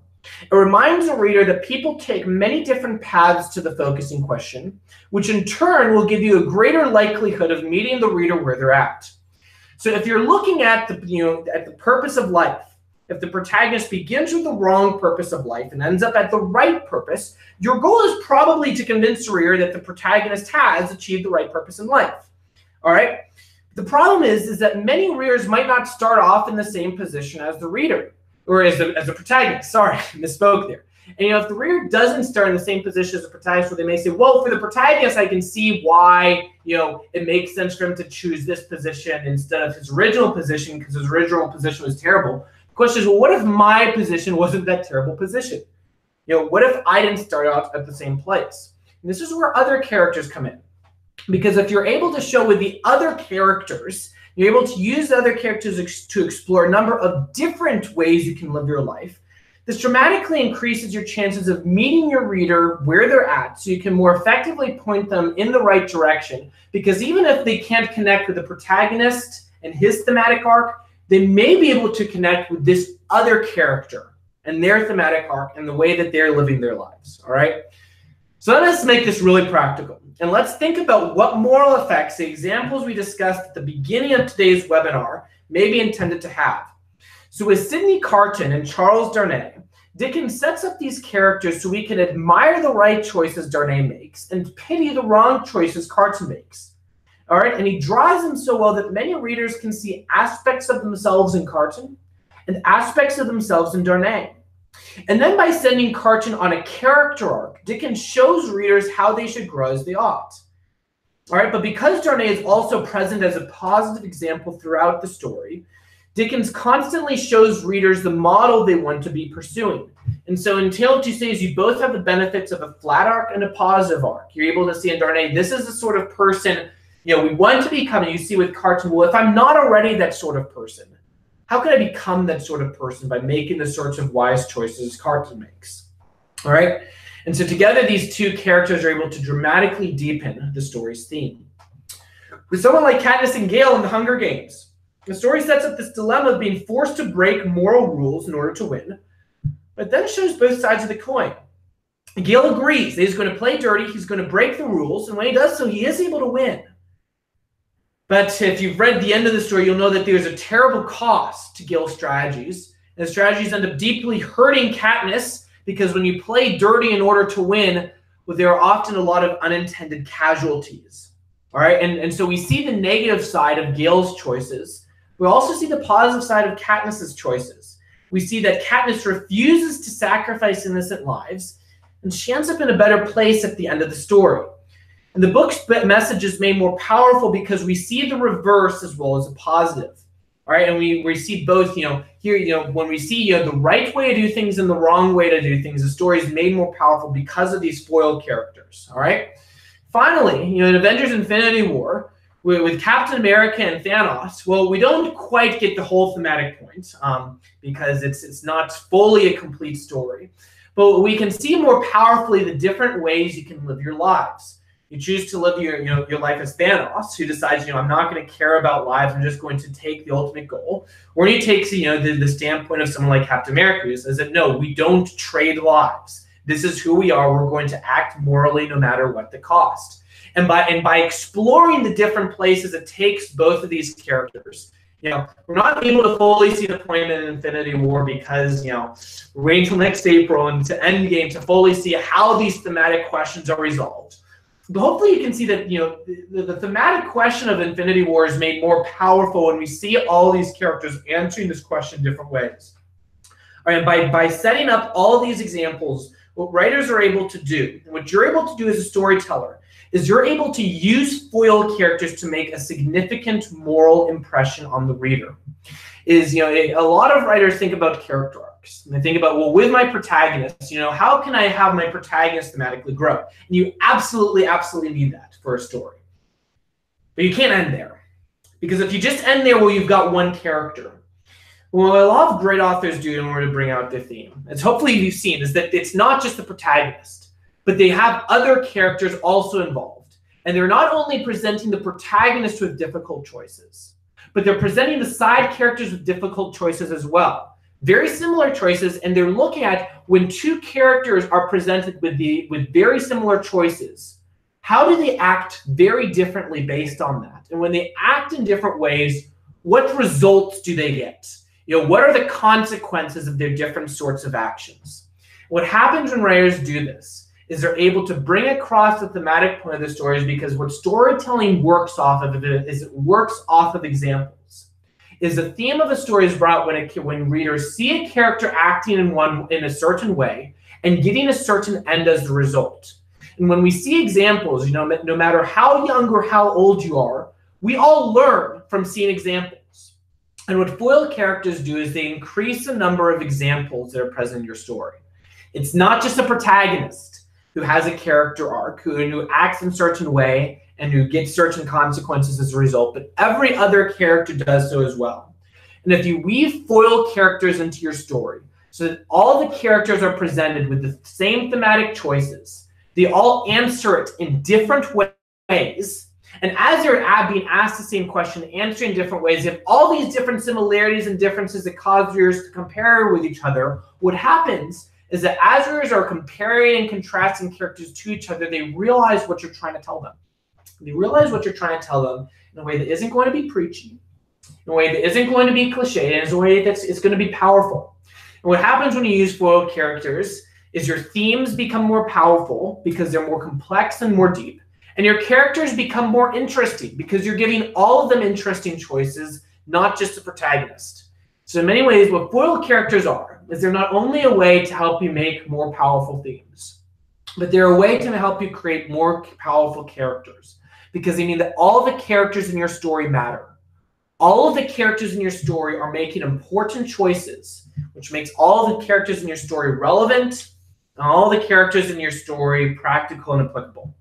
It reminds the reader that people take many different paths to the focusing question, which in turn will give you a greater likelihood of meeting the reader where they're at. So if you're looking at the purpose of life, if the protagonist begins with the wrong purpose of life and ends up at the right purpose, your goal is probably to convince the reader that the protagonist has achieved the right purpose in life. All right. The problem is that many readers might not start off in the same position as the reader, or as a protagonist. Sorry, misspoke there. And if the reader doesn't start in the same position as the protagonist, well, they may say, well, for the protagonist, I can see why it makes sense for him to choose this position instead of his original position, because his original position was terrible. The question is, well, what if my position wasn't that terrible position? What if I didn't start out at the same place? And this is where other characters come in. Because if you're able to show with the other characters, you're able to use other characters to explore a number of different ways you can live your life. This dramatically increases your chances of meeting your reader where they're at, so you can more effectively point them in the right direction. Because even if they can't connect with the protagonist and his thematic arc, they may be able to connect with this other character and their thematic arc and the way that they're living their lives, all right? So let's make this really practical. And let's think about what moral effects the examples we discussed at the beginning of today's webinar may be intended to have. So with Sidney Carton and Charles Darnay, Dickens sets up these characters so we can admire the right choices Darnay makes and pity the wrong choices Carton makes. All right, and he draws them so well that many readers can see aspects of themselves in Carton and aspects of themselves in Darnay. And then by sending Carton on a character arc, Dickens shows readers how they should grow as they ought. All right, but because Darnay is also present as a positive example throughout the story, Dickens constantly shows readers the model they want to be pursuing. And so in Tale of Two Cities, you both have the benefits of a flat arc and a positive arc. You're able to see in Darnay, this is the sort of person, we want to become. And you see with Carton, well, if I'm not already that sort of person, how can I become that sort of person by making the sorts of wise choices Carton makes? All right. And so together, these two characters are able to dramatically deepen the story's theme. With someone like Katniss and Gale in the Hunger Games, the story sets up this dilemma of being forced to break moral rules in order to win, but then shows both sides of the coin. Gale agrees that he's going to play dirty, he's going to break the rules, and when he does so, he is able to win. But if you've read the end of the story, you'll know that there's a terrible cost to Gale's strategies, and the strategies end up deeply hurting Katniss, because when you play dirty in order to win, well, there are often a lot of unintended casualties. All right, and so we see the negative side of Gale's choices. We also see the positive side of Katniss's choices. We see that Katniss refuses to sacrifice innocent lives, and she ends up in a better place at the end of the story. And the book's message is made more powerful because we see the reverse as well as the positive. All right, and we see both, here, when we see, the right way to do things and the wrong way to do things, the story is made more powerful because of these foiled characters. All right. Finally, in Avengers Infinity War, with Captain America and Thanos, well, we don't quite get the whole thematic point because it's not fully a complete story. But we can see more powerfully the different ways you can live your lives. You choose to live your life as Thanos, who decides, I'm not going to care about lives. I'm just going to take the ultimate goal. Or he takes, the standpoint of someone like Captain America, who says that, no, we don't trade lives. This is who we are. We're going to act morally no matter what the cost. And by exploring the different places it takes both of these characters, we're not able to fully see the point in Infinity War because, we're waiting until next April and to Endgame to fully see how these thematic questions are resolved. But hopefully you can see that, the thematic question of Infinity War is made more powerful when we see all these characters answering this question different ways. All right, and by setting up all of these examples, what writers are able to do, and what you're able to do as a storyteller, is you're able to use foil characters to make a significant moral impression on the reader. A lot of writers think about character arcs. And they think about, well, with my protagonist, how can I have my protagonist thematically grow? And you absolutely, absolutely need that for a story. But you can't end there. Because if you just end there, well, you've got one character. Well, a lot of great authors do in order to bring out their theme, as hopefully you've seen, is that it's not just the protagonist, but they have other characters also involved. And they're not only presenting the protagonist with difficult choices, but they're presenting the side characters with difficult choices as well. Very similar choices, and they're looking at when two characters are presented with very similar choices, how do they act very differently based on that? And when they act in different ways, what results do they get? What are the consequences of their different sorts of actions? What happens when writers do this is they're able to bring across the thematic point of the stories, because what storytelling works off of is it works off of examples. Is the theme of a story is brought when readers see a character acting in a certain way and getting a certain end as the result. And when we see examples, no matter how young or how old you are, we all learn from seeing examples. And what foil characters do is they increase the number of examples that are present in your story. It's not just a protagonist who has a character arc, who acts in a certain way and who gets certain consequences as a result, but every other character does so as well. And if you weave foil characters into your story so that all the characters are presented with the same thematic choices, they all answer it in different ways, and as they're being asked the same question, answering different ways, you have all these different similarities and differences that cause readers to compare with each other. What happens is that as readers are comparing and contrasting characters to each other, they realize what you're trying to tell them. They realize what you're trying to tell them in a way that isn't going to be preachy, in a way that isn't going to be cliche, and in a way that's going to be powerful. And what happens when you use foil characters is your themes become more powerful because they're more complex and more deep. And your characters become more interesting because you're giving all of them interesting choices, not just the protagonist. So in many ways, what foil characters are is they're not only a way to help you make more powerful themes, but they're a way to help you create more powerful characters, because they mean that all the characters in your story matter. All of the characters in your story are making important choices, which makes all of the characters in your story relevant, and all the characters in your story practical and applicable.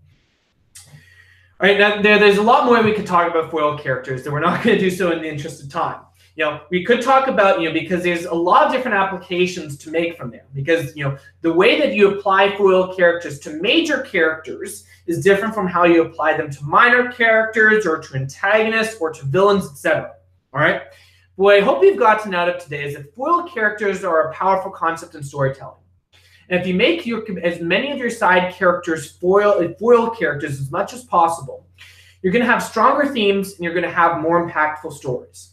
All right, now there's a lot more we could talk about foil characters that we're not going to do so in the interest of time. We could talk about, because there's a lot of different applications to make from there. Because, the way that you apply foil characters to major characters is different from how you apply them to minor characters or to antagonists or to villains, etc. All right. What I hope you've gotten out of today is that foil characters are a powerful concept in storytelling. And if you make as many of your side characters foil characters as much as possible, you're going to have stronger themes and you're going to have more impactful stories.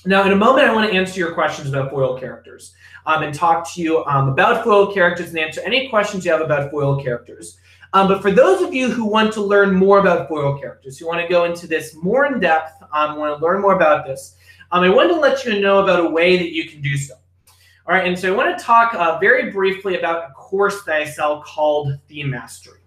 Now, in a moment, I want to answer your questions about foil characters and talk to you about foil characters and answer any questions you have about foil characters. But for those of you who want to learn more about foil characters, who want to go into this more in depth, want to learn more about this, I want to let you know about a way that you can do so. All right, and so I want to talk very briefly about a course that I sell called Theme Mastery.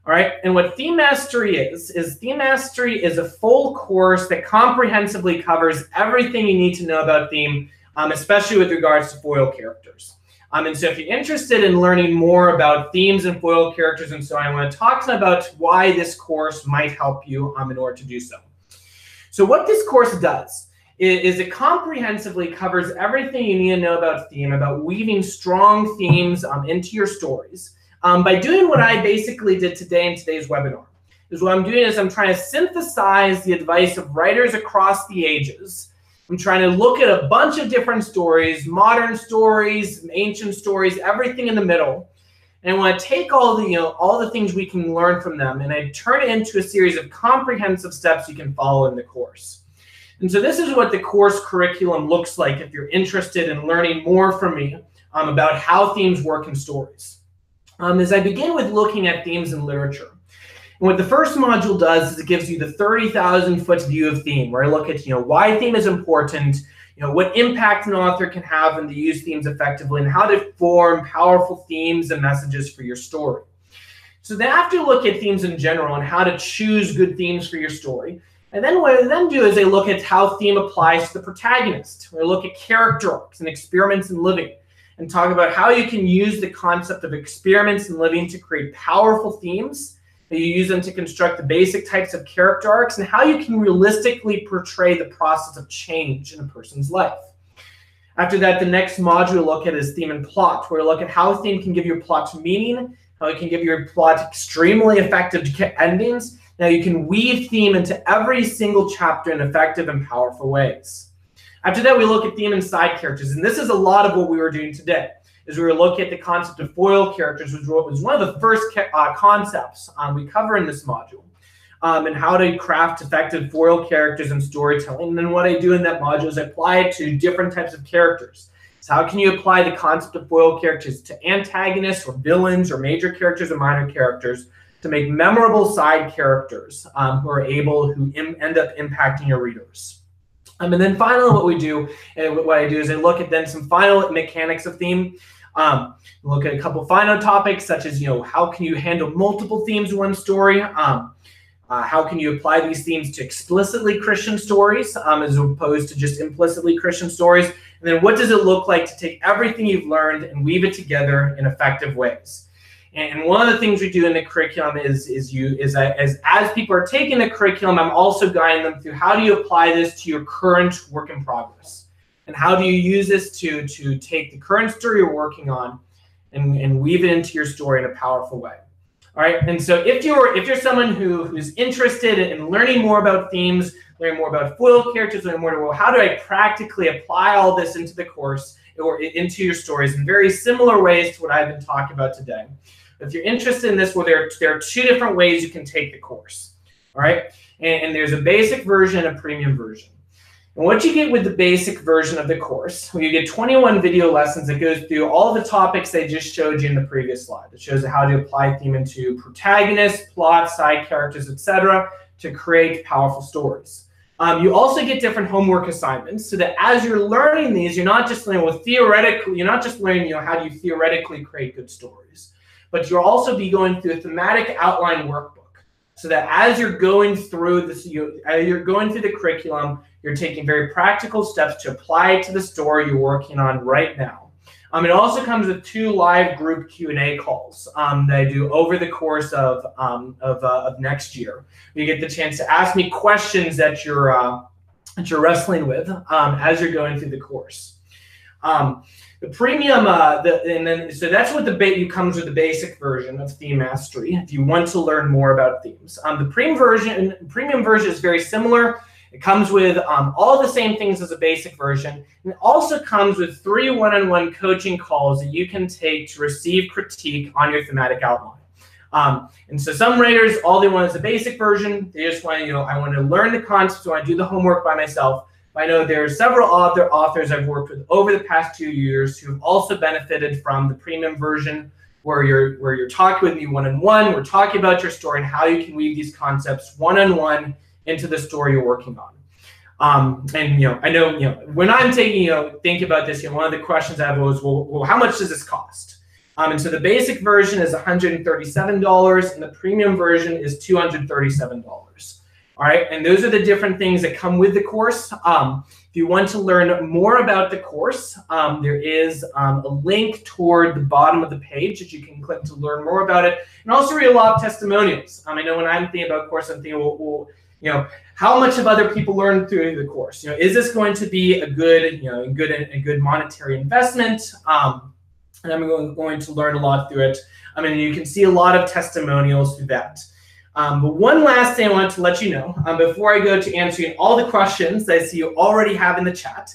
All right, and what Theme Mastery is Theme Mastery is a full course that comprehensively covers everything you need to know about theme, especially with regards to foil characters. And so if you're interested in learning more about themes and foil characters and so on, I want to talk to you about why this course might help you in order to do so. So what this course does is it comprehensively covers everything you need to know about theme, about weaving strong themes into your stories. By doing what I basically did today in today's webinar. What I'm doing is I'm trying to synthesize the advice of writers across the ages. I'm trying to look at a bunch of different stories, modern stories, ancient stories, everything in the middle. And I want to take all the things we can learn from them, and I turn it into a series of comprehensive steps you can follow in the course. And so this is what the course curriculum looks like if you're interested in learning more from me about how themes work in stories. As I begin with looking at themes in literature. And what the first module does is it gives you the 30,000-foot view of theme, where I look at why theme is important, what impact an author can have when to use themes effectively, and how to form powerful themes and messages for your story. So then after you look at themes in general and how to choose good themes for your story, and then what I then do is I look at how theme applies to the protagonist, where I look at character arcs and experiments in living, and talk about how you can use the concept of experiments in living to create powerful themes, that you use them to construct the basic types of character arcs, and how you can realistically portray the process of change in a person's life. After that, the next module we'll look at is theme and plot, where we look at how theme can give your plot meaning, how it can give your plot extremely effective endings. Now you can weave theme into every single chapter in effective and powerful ways. After that, we look at theme and side characters, and this is a lot of what we were doing today. Is we were looking at the concept of foil characters, which was one of the first concepts we cover in this module, and how to craft effective foil characters in storytelling. And then what I do in that module is I apply it to different types of characters. So how can you apply the concept of foil characters to antagonists or villains or major characters or minor characters to make memorable side characters who end up impacting your readers. And then finally, what I do is I look at then some final mechanics of theme. Look at a couple final topics such as how can you handle multiple themes in one story? How can you apply these themes to explicitly Christian stories as opposed to just implicitly Christian stories? And then what does it look like to take everything you've learned and weave it together in effective ways? And one of the things we do in the curriculum is as people are taking the curriculum, I'm also guiding them through how do you apply this to your current work in progress, and how do you use this to take the current story you're working on and weave it into your story in a powerful way. All right, and so if you're someone who's interested in learning more about themes, learning more about foil characters, learning more about how do I practically apply all this into the course or into your stories in very similar ways to what I've been talking about today. If you're interested in this, well, there are two different ways you can take the course. All right, and there's a basic version and a premium version. And what you get with the basic version of the course, well, you get 21 video lessons that goes through all the topics I just showed you in the previous slide. It shows you how to apply theme into protagonists, plots, side characters, etc., to create powerful stories. You also get different homework assignments, so that as you're learning these, you're not just learning how do you theoretically create good stories, but you'll also be going through a thematic outline workbook, so that as you're going through this, you're going through the curriculum, you're taking very practical steps to apply it to the story you're working on right now. It also comes with 2 live group Q&A calls that I do over the course of next year. You get the chance to ask me questions that you're wrestling with as you're going through the course. The premium, so that's what comes with the basic version of Theme Mastery. If you want to learn more about themes, the premium version is very similar. It comes with all the same things as a basic version. And it also comes with 3 one-on-one coaching calls that you can take to receive critique on your thematic outline. And so some writers, all they want is a basic version. They just want to, I want to learn the concepts, I want to do the homework by myself. But I know there are several other authors I've worked with over the past 2 years who have also benefited from the premium version, where you're talking with me one-on-one. We're talking about your story and how you can weave these concepts one-on-one into the story you're working on. And I know, when I'm thinking about this, one of the questions I have was, well, how much does this cost? And so the basic version is $137, and the premium version is $237. All right, and those are the different things that come with the course. If you want to learn more about the course, there is a link toward the bottom of the page that you can click to learn more about it, and also read a lot of testimonials. I know when I'm thinking about course, I'm thinking, well, how much have other people learned through the course? Is this going to be a good monetary investment? And I'm going to learn a lot through it. You can see a lot of testimonials through that. But one last thing I wanted to let you know before I go to answering all the questions that I see you already have in the chat,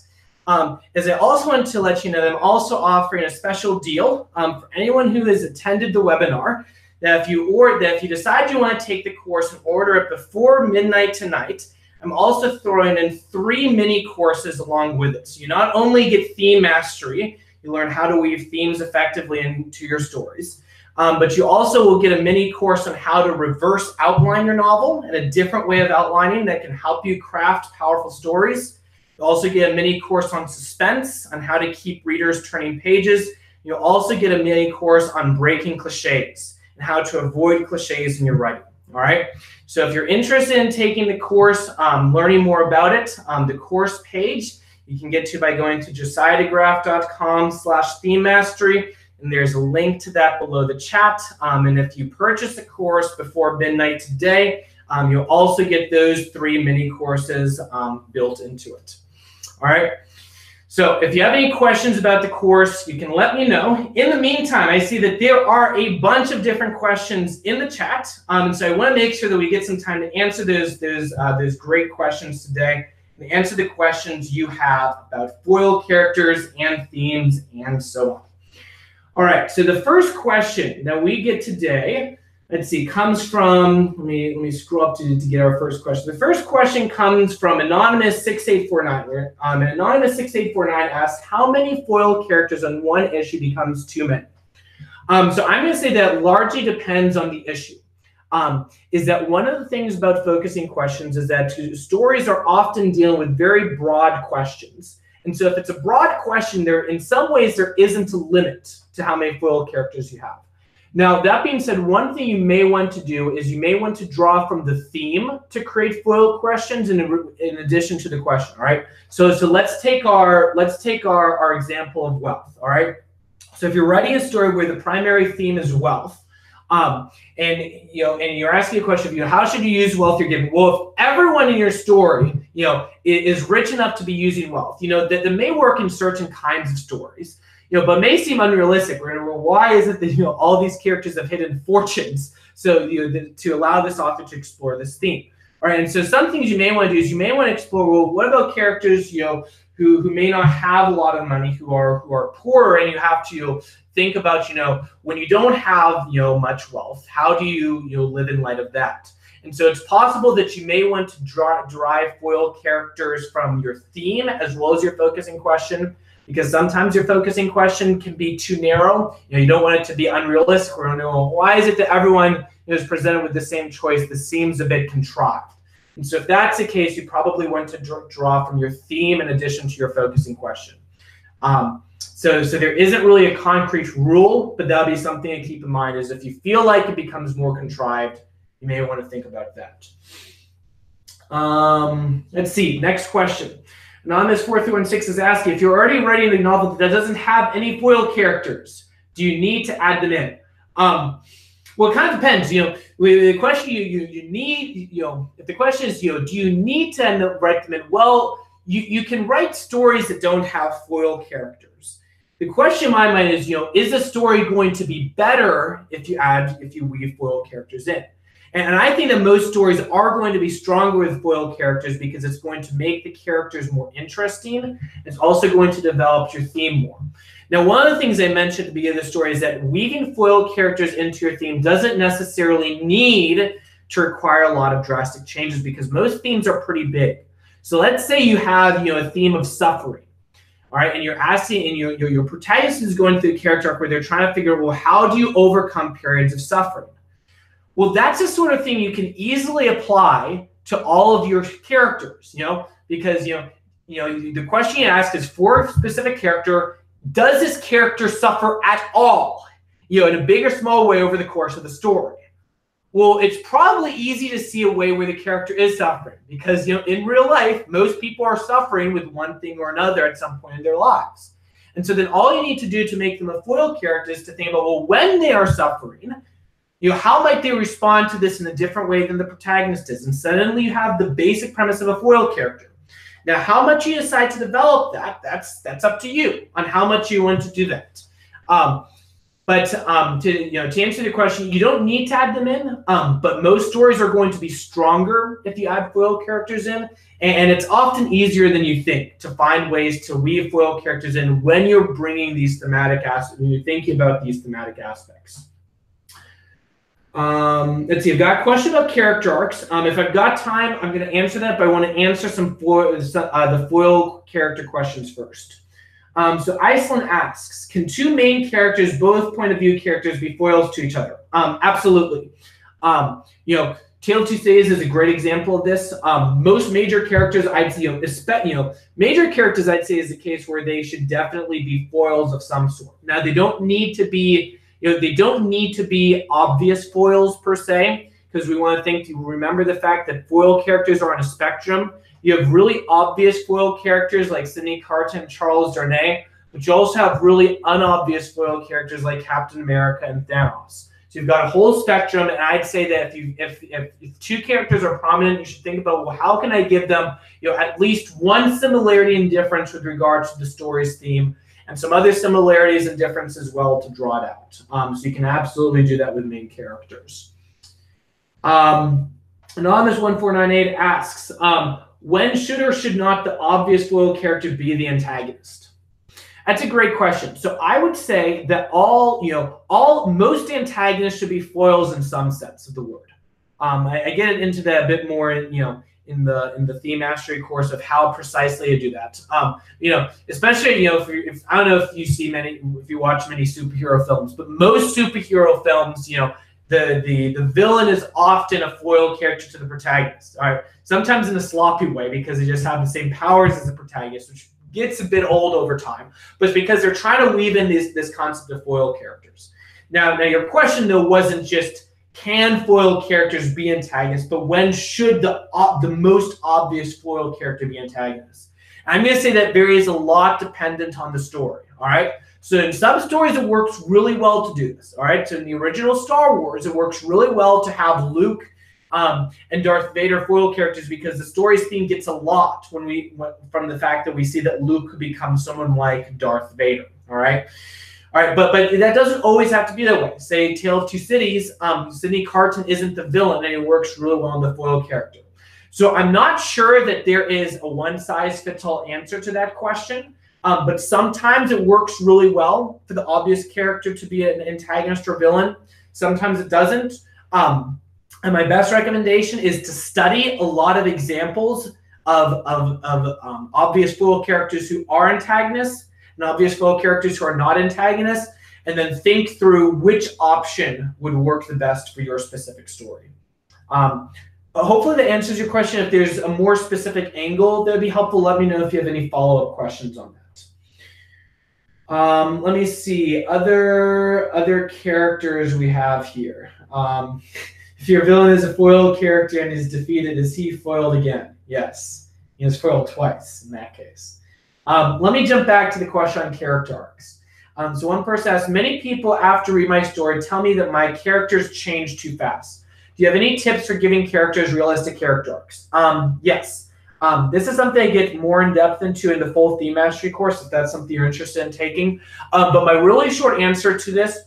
is I also wanted to let you know that I'm also offering a special deal for anyone who has attended the webinar. That if you decide you want to take the course and order it before midnight tonight, I'm also throwing in 3 mini courses along with it. So you not only get theme mastery, you learn how to weave themes effectively into your stories, but you also will get a mini course on how to reverse outline your novel and a different way of outlining that can help you craft powerful stories. You'll also get a mini course on suspense, on how to keep readers turning pages. You'll also get a mini course on breaking cliches and how to avoid cliches in your writing. All right. So if you're interested in taking the course, learning more about it, the course page you can get to by going to josiahdegraff.com/theme mastery. And there's a link to that below the chat. And if you purchase the course before midnight today, you'll also get those 3 mini courses built into it. All right. So if you have any questions about the course, you can let me know. In the meantime, I see that there are a bunch of different questions in the chat. So I want to make sure that we get some time to answer those great questions today, and answer the questions you have about foil characters and themes and so on. All right, so the first question that we get today, let's see, comes from, let me scroll up to get our first question. The first question comes from Anonymous6849, where Anonymous6849 asks, how many foil characters on one issue becomes too many? So I'm going to say that largely depends on the issue. Is that one of the things about focusing questions is that stories are often dealing with very broad questions. And so if it's a broad question, in some ways there isn't a limit to how many foil characters you have. Now, that being said, one thing you may want to do is you may want to draw from the theme to create foil questions in addition to the question, all right? So let's take our example of wealth, all right? So if you're writing a story where the primary theme is wealth, and you're asking a question of, how should you use wealth you're given? Well, if everyone in your story, is rich enough to be using wealth, that may work in certain kinds of stories, but may seem unrealistic. Well, why is it that all these characters have hidden fortunes? So to allow this author to explore this theme. All right, and so some things you may want to do is you may want to explore, well, what about characters who may not have a lot of money, who are poorer, and you have to think about when you don't have much wealth, how do you live in light of that? And so it's possible that you may want to derive foil characters from your theme as well as your focusing question, because sometimes your focusing question can be too narrow. You don't want it to be unrealistic, or why is it that everyone is presented with the same choice? This seems a bit contrived. And so if that's the case, you probably want to draw from your theme in addition to your focusing question. So there isn't really a concrete rule, but that'll be something to keep in mind, is if you feel like it becomes more contrived, you may want to think about that. Let's see, next question. Anonymous 43116 is asking, if you're already writing a novel that doesn't have any foil characters, do you need to add them in? Well, it kind of depends. The question you need, if the question is, do you need to write them in? Well, you can write stories that don't have foil characters. The question in my mind is, is the story going to be better if you weave foil characters in? And I think that most stories are going to be stronger with foil characters because it's going to make the characters more interesting. It's also going to develop your theme more. Now, one of the things I mentioned at the beginning of the story is that weaving foil characters into your theme doesn't necessarily need to require a lot of drastic changes, because most themes are pretty big. So let's say you have a theme of suffering, all right, and you're asking, and your protagonist is going through a character arc where they're trying to figure out, well, how do you overcome periods of suffering? Well, that's the sort of thing you can easily apply to all of your characters, because the question you ask is for a specific character. Does this character suffer at all, in a big or small way over the course of the story? Well, it's probably easy to see a way where the character is suffering, because in real life, most people are suffering with one thing or another at some point in their lives. And so then all you need to do to make them a foil character is to think about, well, when they are suffering, how might they respond to this in a different way than the protagonist is? And suddenly you have the basic premise of a foil character. Now, how much you decide to develop that's up to you on how much you want to do that. But to answer the question, you don't need to add them in, but most stories are going to be stronger if you add foil characters in, and it's often easier than you think to find ways to weave foil characters in when you're bringing these thematic aspects, when you're thinking about these thematic aspects. Let's see, I've got a question about character arcs. If I've got time, I'm going to answer that, but I want to answer the foil character questions first. So Iceland asks, can two main characters, both point of view characters, be foils to each other? Absolutely. Tale of Two Cities is a great example of this. Most major characters, I'd say, major characters, I'd say, is the case where they should definitely be foils of some sort. Now, they don't need to be obvious foils per se, because we want to remember the fact that foil characters are on a spectrum. You have really obvious foil characters like Sidney Carton and Charles Darnay, but you also have really unobvious foil characters like Captain America and Thanos. So you've got a whole spectrum, and I'd say that if two characters are prominent, you should think about, well, how can I give them at least one similarity and difference with regards to the story's theme, and some other similarities and differences as well to draw it out. So you can absolutely do that with main characters. Anonymous 1498 asks, when should or should not the obvious foil character be the antagonist? That's a great question. So I would say that most antagonists should be foils in some sense of the word. I get into that a bit more, in the theme mastery course of how precisely to do that. Especially if I don't know if you watch many superhero films, but most superhero films, the villain is often a foil character to the protagonist. All right, sometimes in a sloppy way because they just have the same powers as the protagonist, which gets a bit old over time. But it's because they're trying to weave in this concept of foil characters. Now your question though wasn't just, can foil characters be antagonists, but when should the most obvious foil character be antagonist? And I'm going to say that varies a lot dependent on the story, all right? So in some stories, it works really well to do this, all right? So in the original Star Wars, it works really well to have Luke and Darth Vader foil characters because the story's theme gets a lot from the fact that we see that Luke could become someone like Darth Vader, all right? All right, but that doesn't always have to be that way. Say Tale of Two Cities, Sidney Carton isn't the villain, and it works really well on the foil character. So I'm not sure that there is a one-size-fits-all answer to that question, but sometimes it works really well for the obvious character to be an antagonist or villain. Sometimes it doesn't. And my best recommendation is to study a lot of examples of obvious foil characters who are antagonists and obvious foil characters who are not antagonists, and then think through which option would work the best for your specific story. Hopefully that answers your question. If there's a more specific angle that would be helpful, let me know if you have any follow-up questions on that. Let me see. Other characters we have here. If your villain is a foiled character and is defeated, is he foiled again? Yes. He is foiled twice in that case. Let me jump back to the question on character arcs. So one person asked, many people after read my story tell me that my characters change too fast. Do you have any tips for giving characters realistic character arcs? Yes. This is something I get more in depth into in the full theme mastery course, if that's something you're interested in taking. But my really short answer to this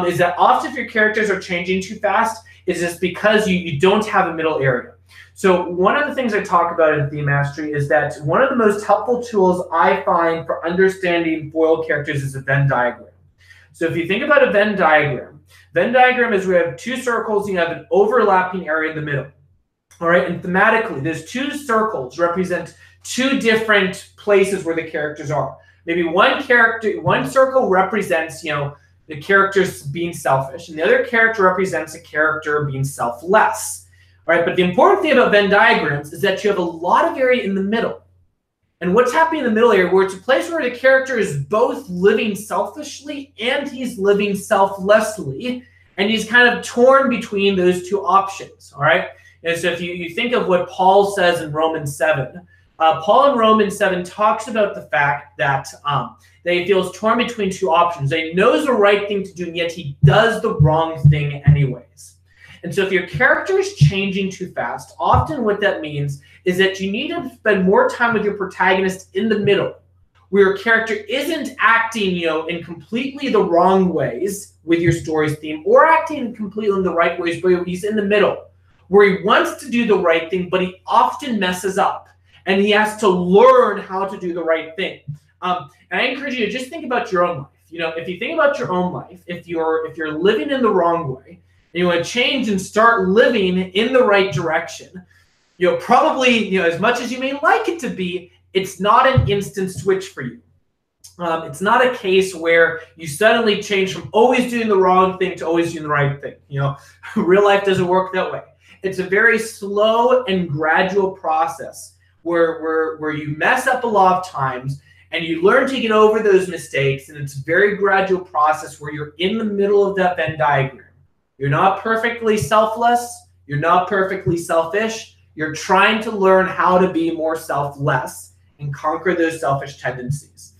is that often if your characters are changing too fast, is just because you don't have a middle area. So one of the things I talk about in theme mastery is that one of the most helpful tools I find for understanding foil characters is a Venn diagram. So if you think about a Venn diagram is where you have two circles and you have an overlapping area in the middle. All right, and thematically, those two circles represent two different places where the characters are. Maybe one circle represents, the character's being selfish, and the other character represents a character being selfless. All right, but the important thing about Venn diagrams is that you have a lot of area in the middle. And what's happening in the middle area, where it's a place where the character is both living selfishly and he's living selflessly, and he's kind of torn between those two options. All right, and so if you think of what Paul says in Romans 7, Paul in Romans 7 talks about the fact that he feels torn between two options. He knows the right thing to do, and yet he does the wrong thing anyways. And so if your character is changing too fast, often what that means is that you need to spend more time with your protagonist in the middle, where your character isn't acting, in completely the wrong ways with your story's theme, or acting completely in the right ways, but he's in the middle, where he wants to do the right thing, but he often messes up, and he has to learn how to do the right thing. And I encourage you to just think about your own life. If you think about your own life, if you're living in the wrong way, and you want to change and start living in the right direction, probably, as much as you may like it to be, it's not an instant switch for you. It's not a case where you suddenly change from always doing the wrong thing to always doing the right thing. Real life doesn't work that way. It's a very slow and gradual process where you mess up a lot of times and you learn to get over those mistakes, and it's a very gradual process where you're in the middle of that Venn diagram. You're not perfectly selfless. You're not perfectly selfish. You're trying to learn how to be more selfless and conquer those selfish tendencies.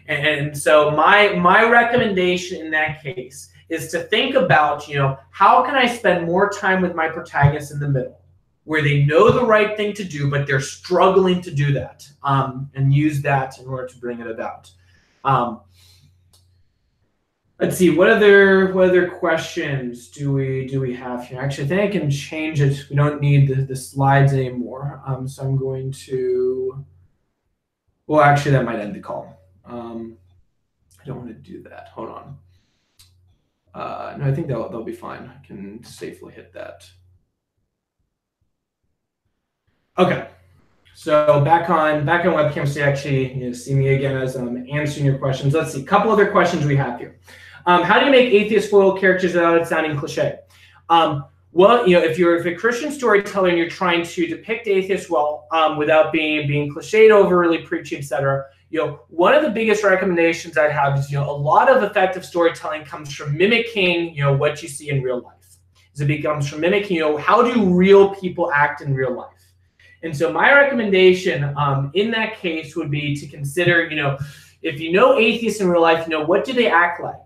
And so my recommendation in that case is to think about, how can I spend more time with my protagonist in the middle, where they know the right thing to do, but they're struggling to do that, and use that in order to bring it about. Let's see, what other questions do we have here? Actually, I think I can change it. We don't need the slides anymore. So I'm going to, well, actually, that might end the call. I don't want to do that. Hold on. No, I think they'll be fine. I can safely hit that. Okay. So back on webcam, so you actually see me again as I'm answering your questions. Let's see, a couple other questions we have here. How do you make atheist foil characters without it sounding cliche? Well, if you're a Christian storyteller and you're trying to depict atheists well, without being cliched, overly preachy, etc., one of the biggest recommendations I'd have is, a lot of effective storytelling comes from mimicking, what you see in real life. It becomes from mimicking, how do real people act in real life? And so my recommendation in that case would be to consider, if you know atheists in real life, what do they act like?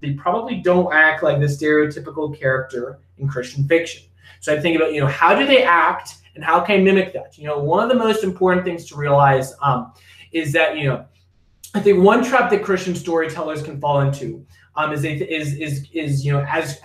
They probably don't act like the stereotypical character in Christian fiction. So I think about, how do they act and how can I mimic that? One of the most important things to realize is that, I think one trap that Christian storytellers can fall into is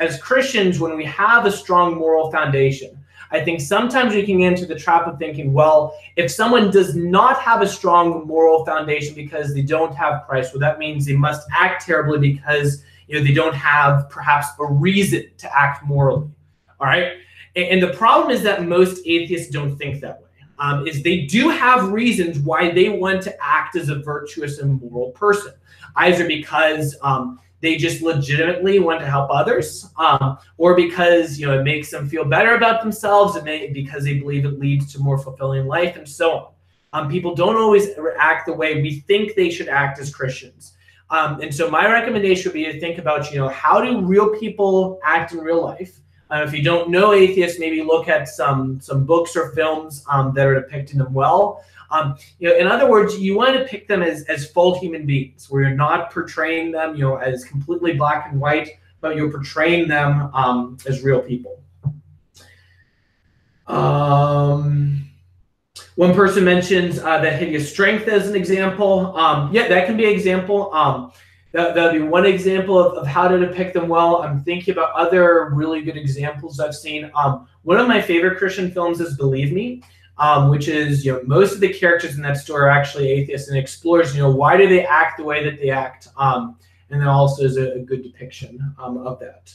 as Christians, when we have a strong moral foundation, I think sometimes we can get into the trap of thinking, well, if someone does not have a strong moral foundation because they don't have Christ, well, that means they must act terribly because they don't have perhaps a reason to act morally. All right. And the problem is that most atheists don't think that way. Is they do have reasons why they want to act as a virtuous and moral person, either because they just legitimately want to help others, or because it makes them feel better about themselves, and because they believe it leads to more fulfilling life, and so on. People don't always act the way we think they should act as Christians. And so my recommendation would be to think about, how do real people act in real life? If you don't know atheists, maybe look at some books or films that are depicting them well. In other words, you want to pick them as full human beings, where you're not portraying them, as completely black and white, but you're portraying them as real people. One person mentions that hideous strength as an example. Yeah, that can be an example. That'd be one example of how to depict them well. I'm thinking about other really good examples I've seen. One of my favorite Christian films is Believe Me, which is, most of the characters in that story are actually atheists, and explores, why do they act the way that they act, and then also is a good depiction of that.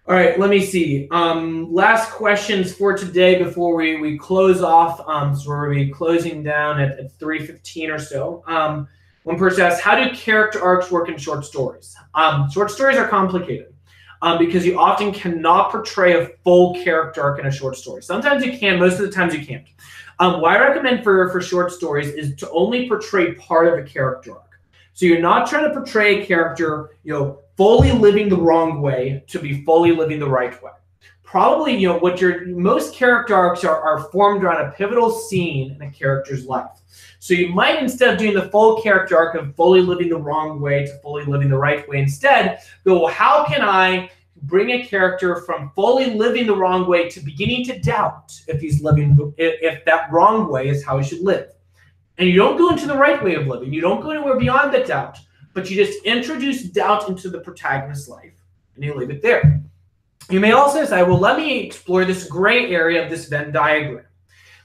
All right, let me see. Last questions for today before we close off. So we're going to be closing down at 3:15 or so. One person asks, how do character arcs work in short stories? Short stories are complicated because you often cannot portray a full character arc in a short story. Sometimes you can, most of the times you can't. What I recommend for short stories is to only portray part of a character arc. So you're not trying to portray a character, fully living the wrong way to be fully living the right way. Probably, what most character arcs are formed around a pivotal scene in a character's life. So you might, instead of doing the full character arc of fully living the wrong way to fully living the right way, instead go, well, how can I bring a character from fully living the wrong way to beginning to doubt if that wrong way is how he should live? And you don't go into the right way of living. You don't go anywhere beyond the doubt, but you just introduce doubt into the protagonist's life, and you leave it there. You may also say, well, let me explore this gray area of this Venn diagram.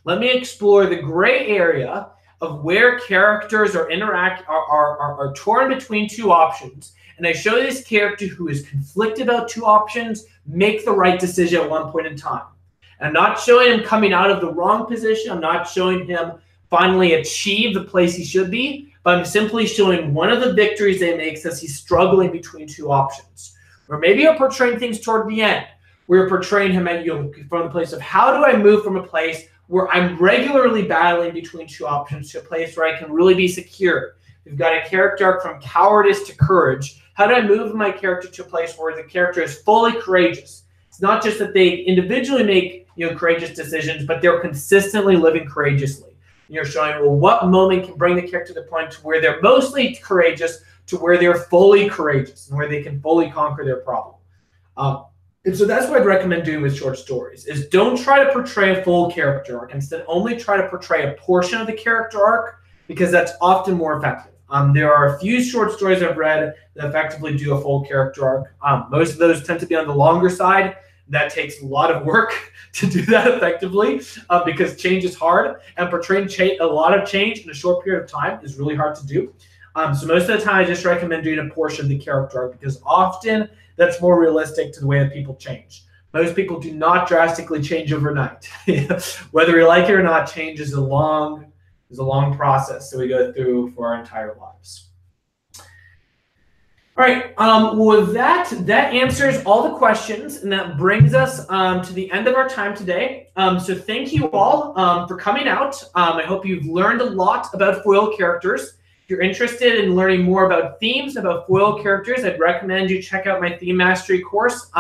Let me explore the gray area of where characters are torn between two options. And I show this character who is conflicted about two options make the right decision at one point in time. And I'm not showing him coming out of the wrong position. I'm not showing him finally achieve the place he should be, but I'm simply showing one of the victories they make as he's struggling between two options. Or maybe you're portraying things toward the end. We're portraying him from the place of, how do I move from a place where I'm regularly battling between two options to a place where I can really be secure? We've got a character arc from cowardice to courage. How do I move my character to a place where the character is fully courageous? It's not just that they individually make courageous decisions, but they're consistently living courageously. And you're showing, well, what moment can bring the character to the point to where they're mostly courageous to where they're fully courageous and where they can fully conquer their problem. And so that's what I'd recommend doing with short stories, is don't try to portray a full character arc. Instead, only try to portray a portion of the character arc, because that's often more effective. There are a few short stories I've read that effectively do a full character arc. Most of those tend to be on the longer side. That takes a lot of work to do that effectively because change is hard, and portraying a lot of change in a short period of time is really hard to do. So most of the time, I just recommend doing a portion of the character arc, because often that's more realistic to the way that people change. Most people do not drastically change overnight. Whether we like it or not, change is a long process that we go through for our entire lives. All right, well, that answers all the questions, and that brings us to the end of our time today. So thank you all for coming out. I hope you've learned a lot about foil characters. If you're interested in learning more about themes, about foil characters, I'd recommend you check out my Theme Mastery course.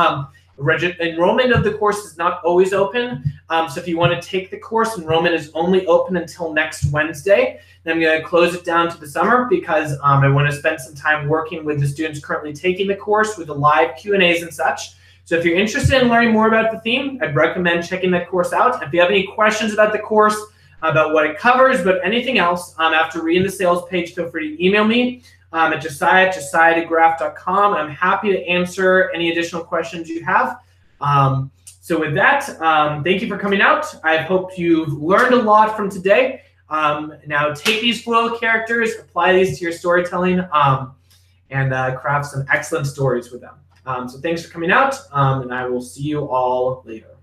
Enrollment of the course is not always open. So if you want to take the course, enrollment is only open until next Wednesday. Then I'm going to close it down to the summer, because I want to spend some time working with the students currently taking the course with the live Q&As and such. So if you're interested in learning more about the theme, I'd recommend checking that course out. If you have any questions about the course, about what it covers, but anything else, after reading the sales page, feel free to email me at josiah@josiahdegraff.com. I'm happy to answer any additional questions you have. So with that, thank you for coming out. I hope you've learned a lot from today. Now take these foil characters, apply these to your storytelling, and craft some excellent stories with them. So thanks for coming out, and I will see you all later.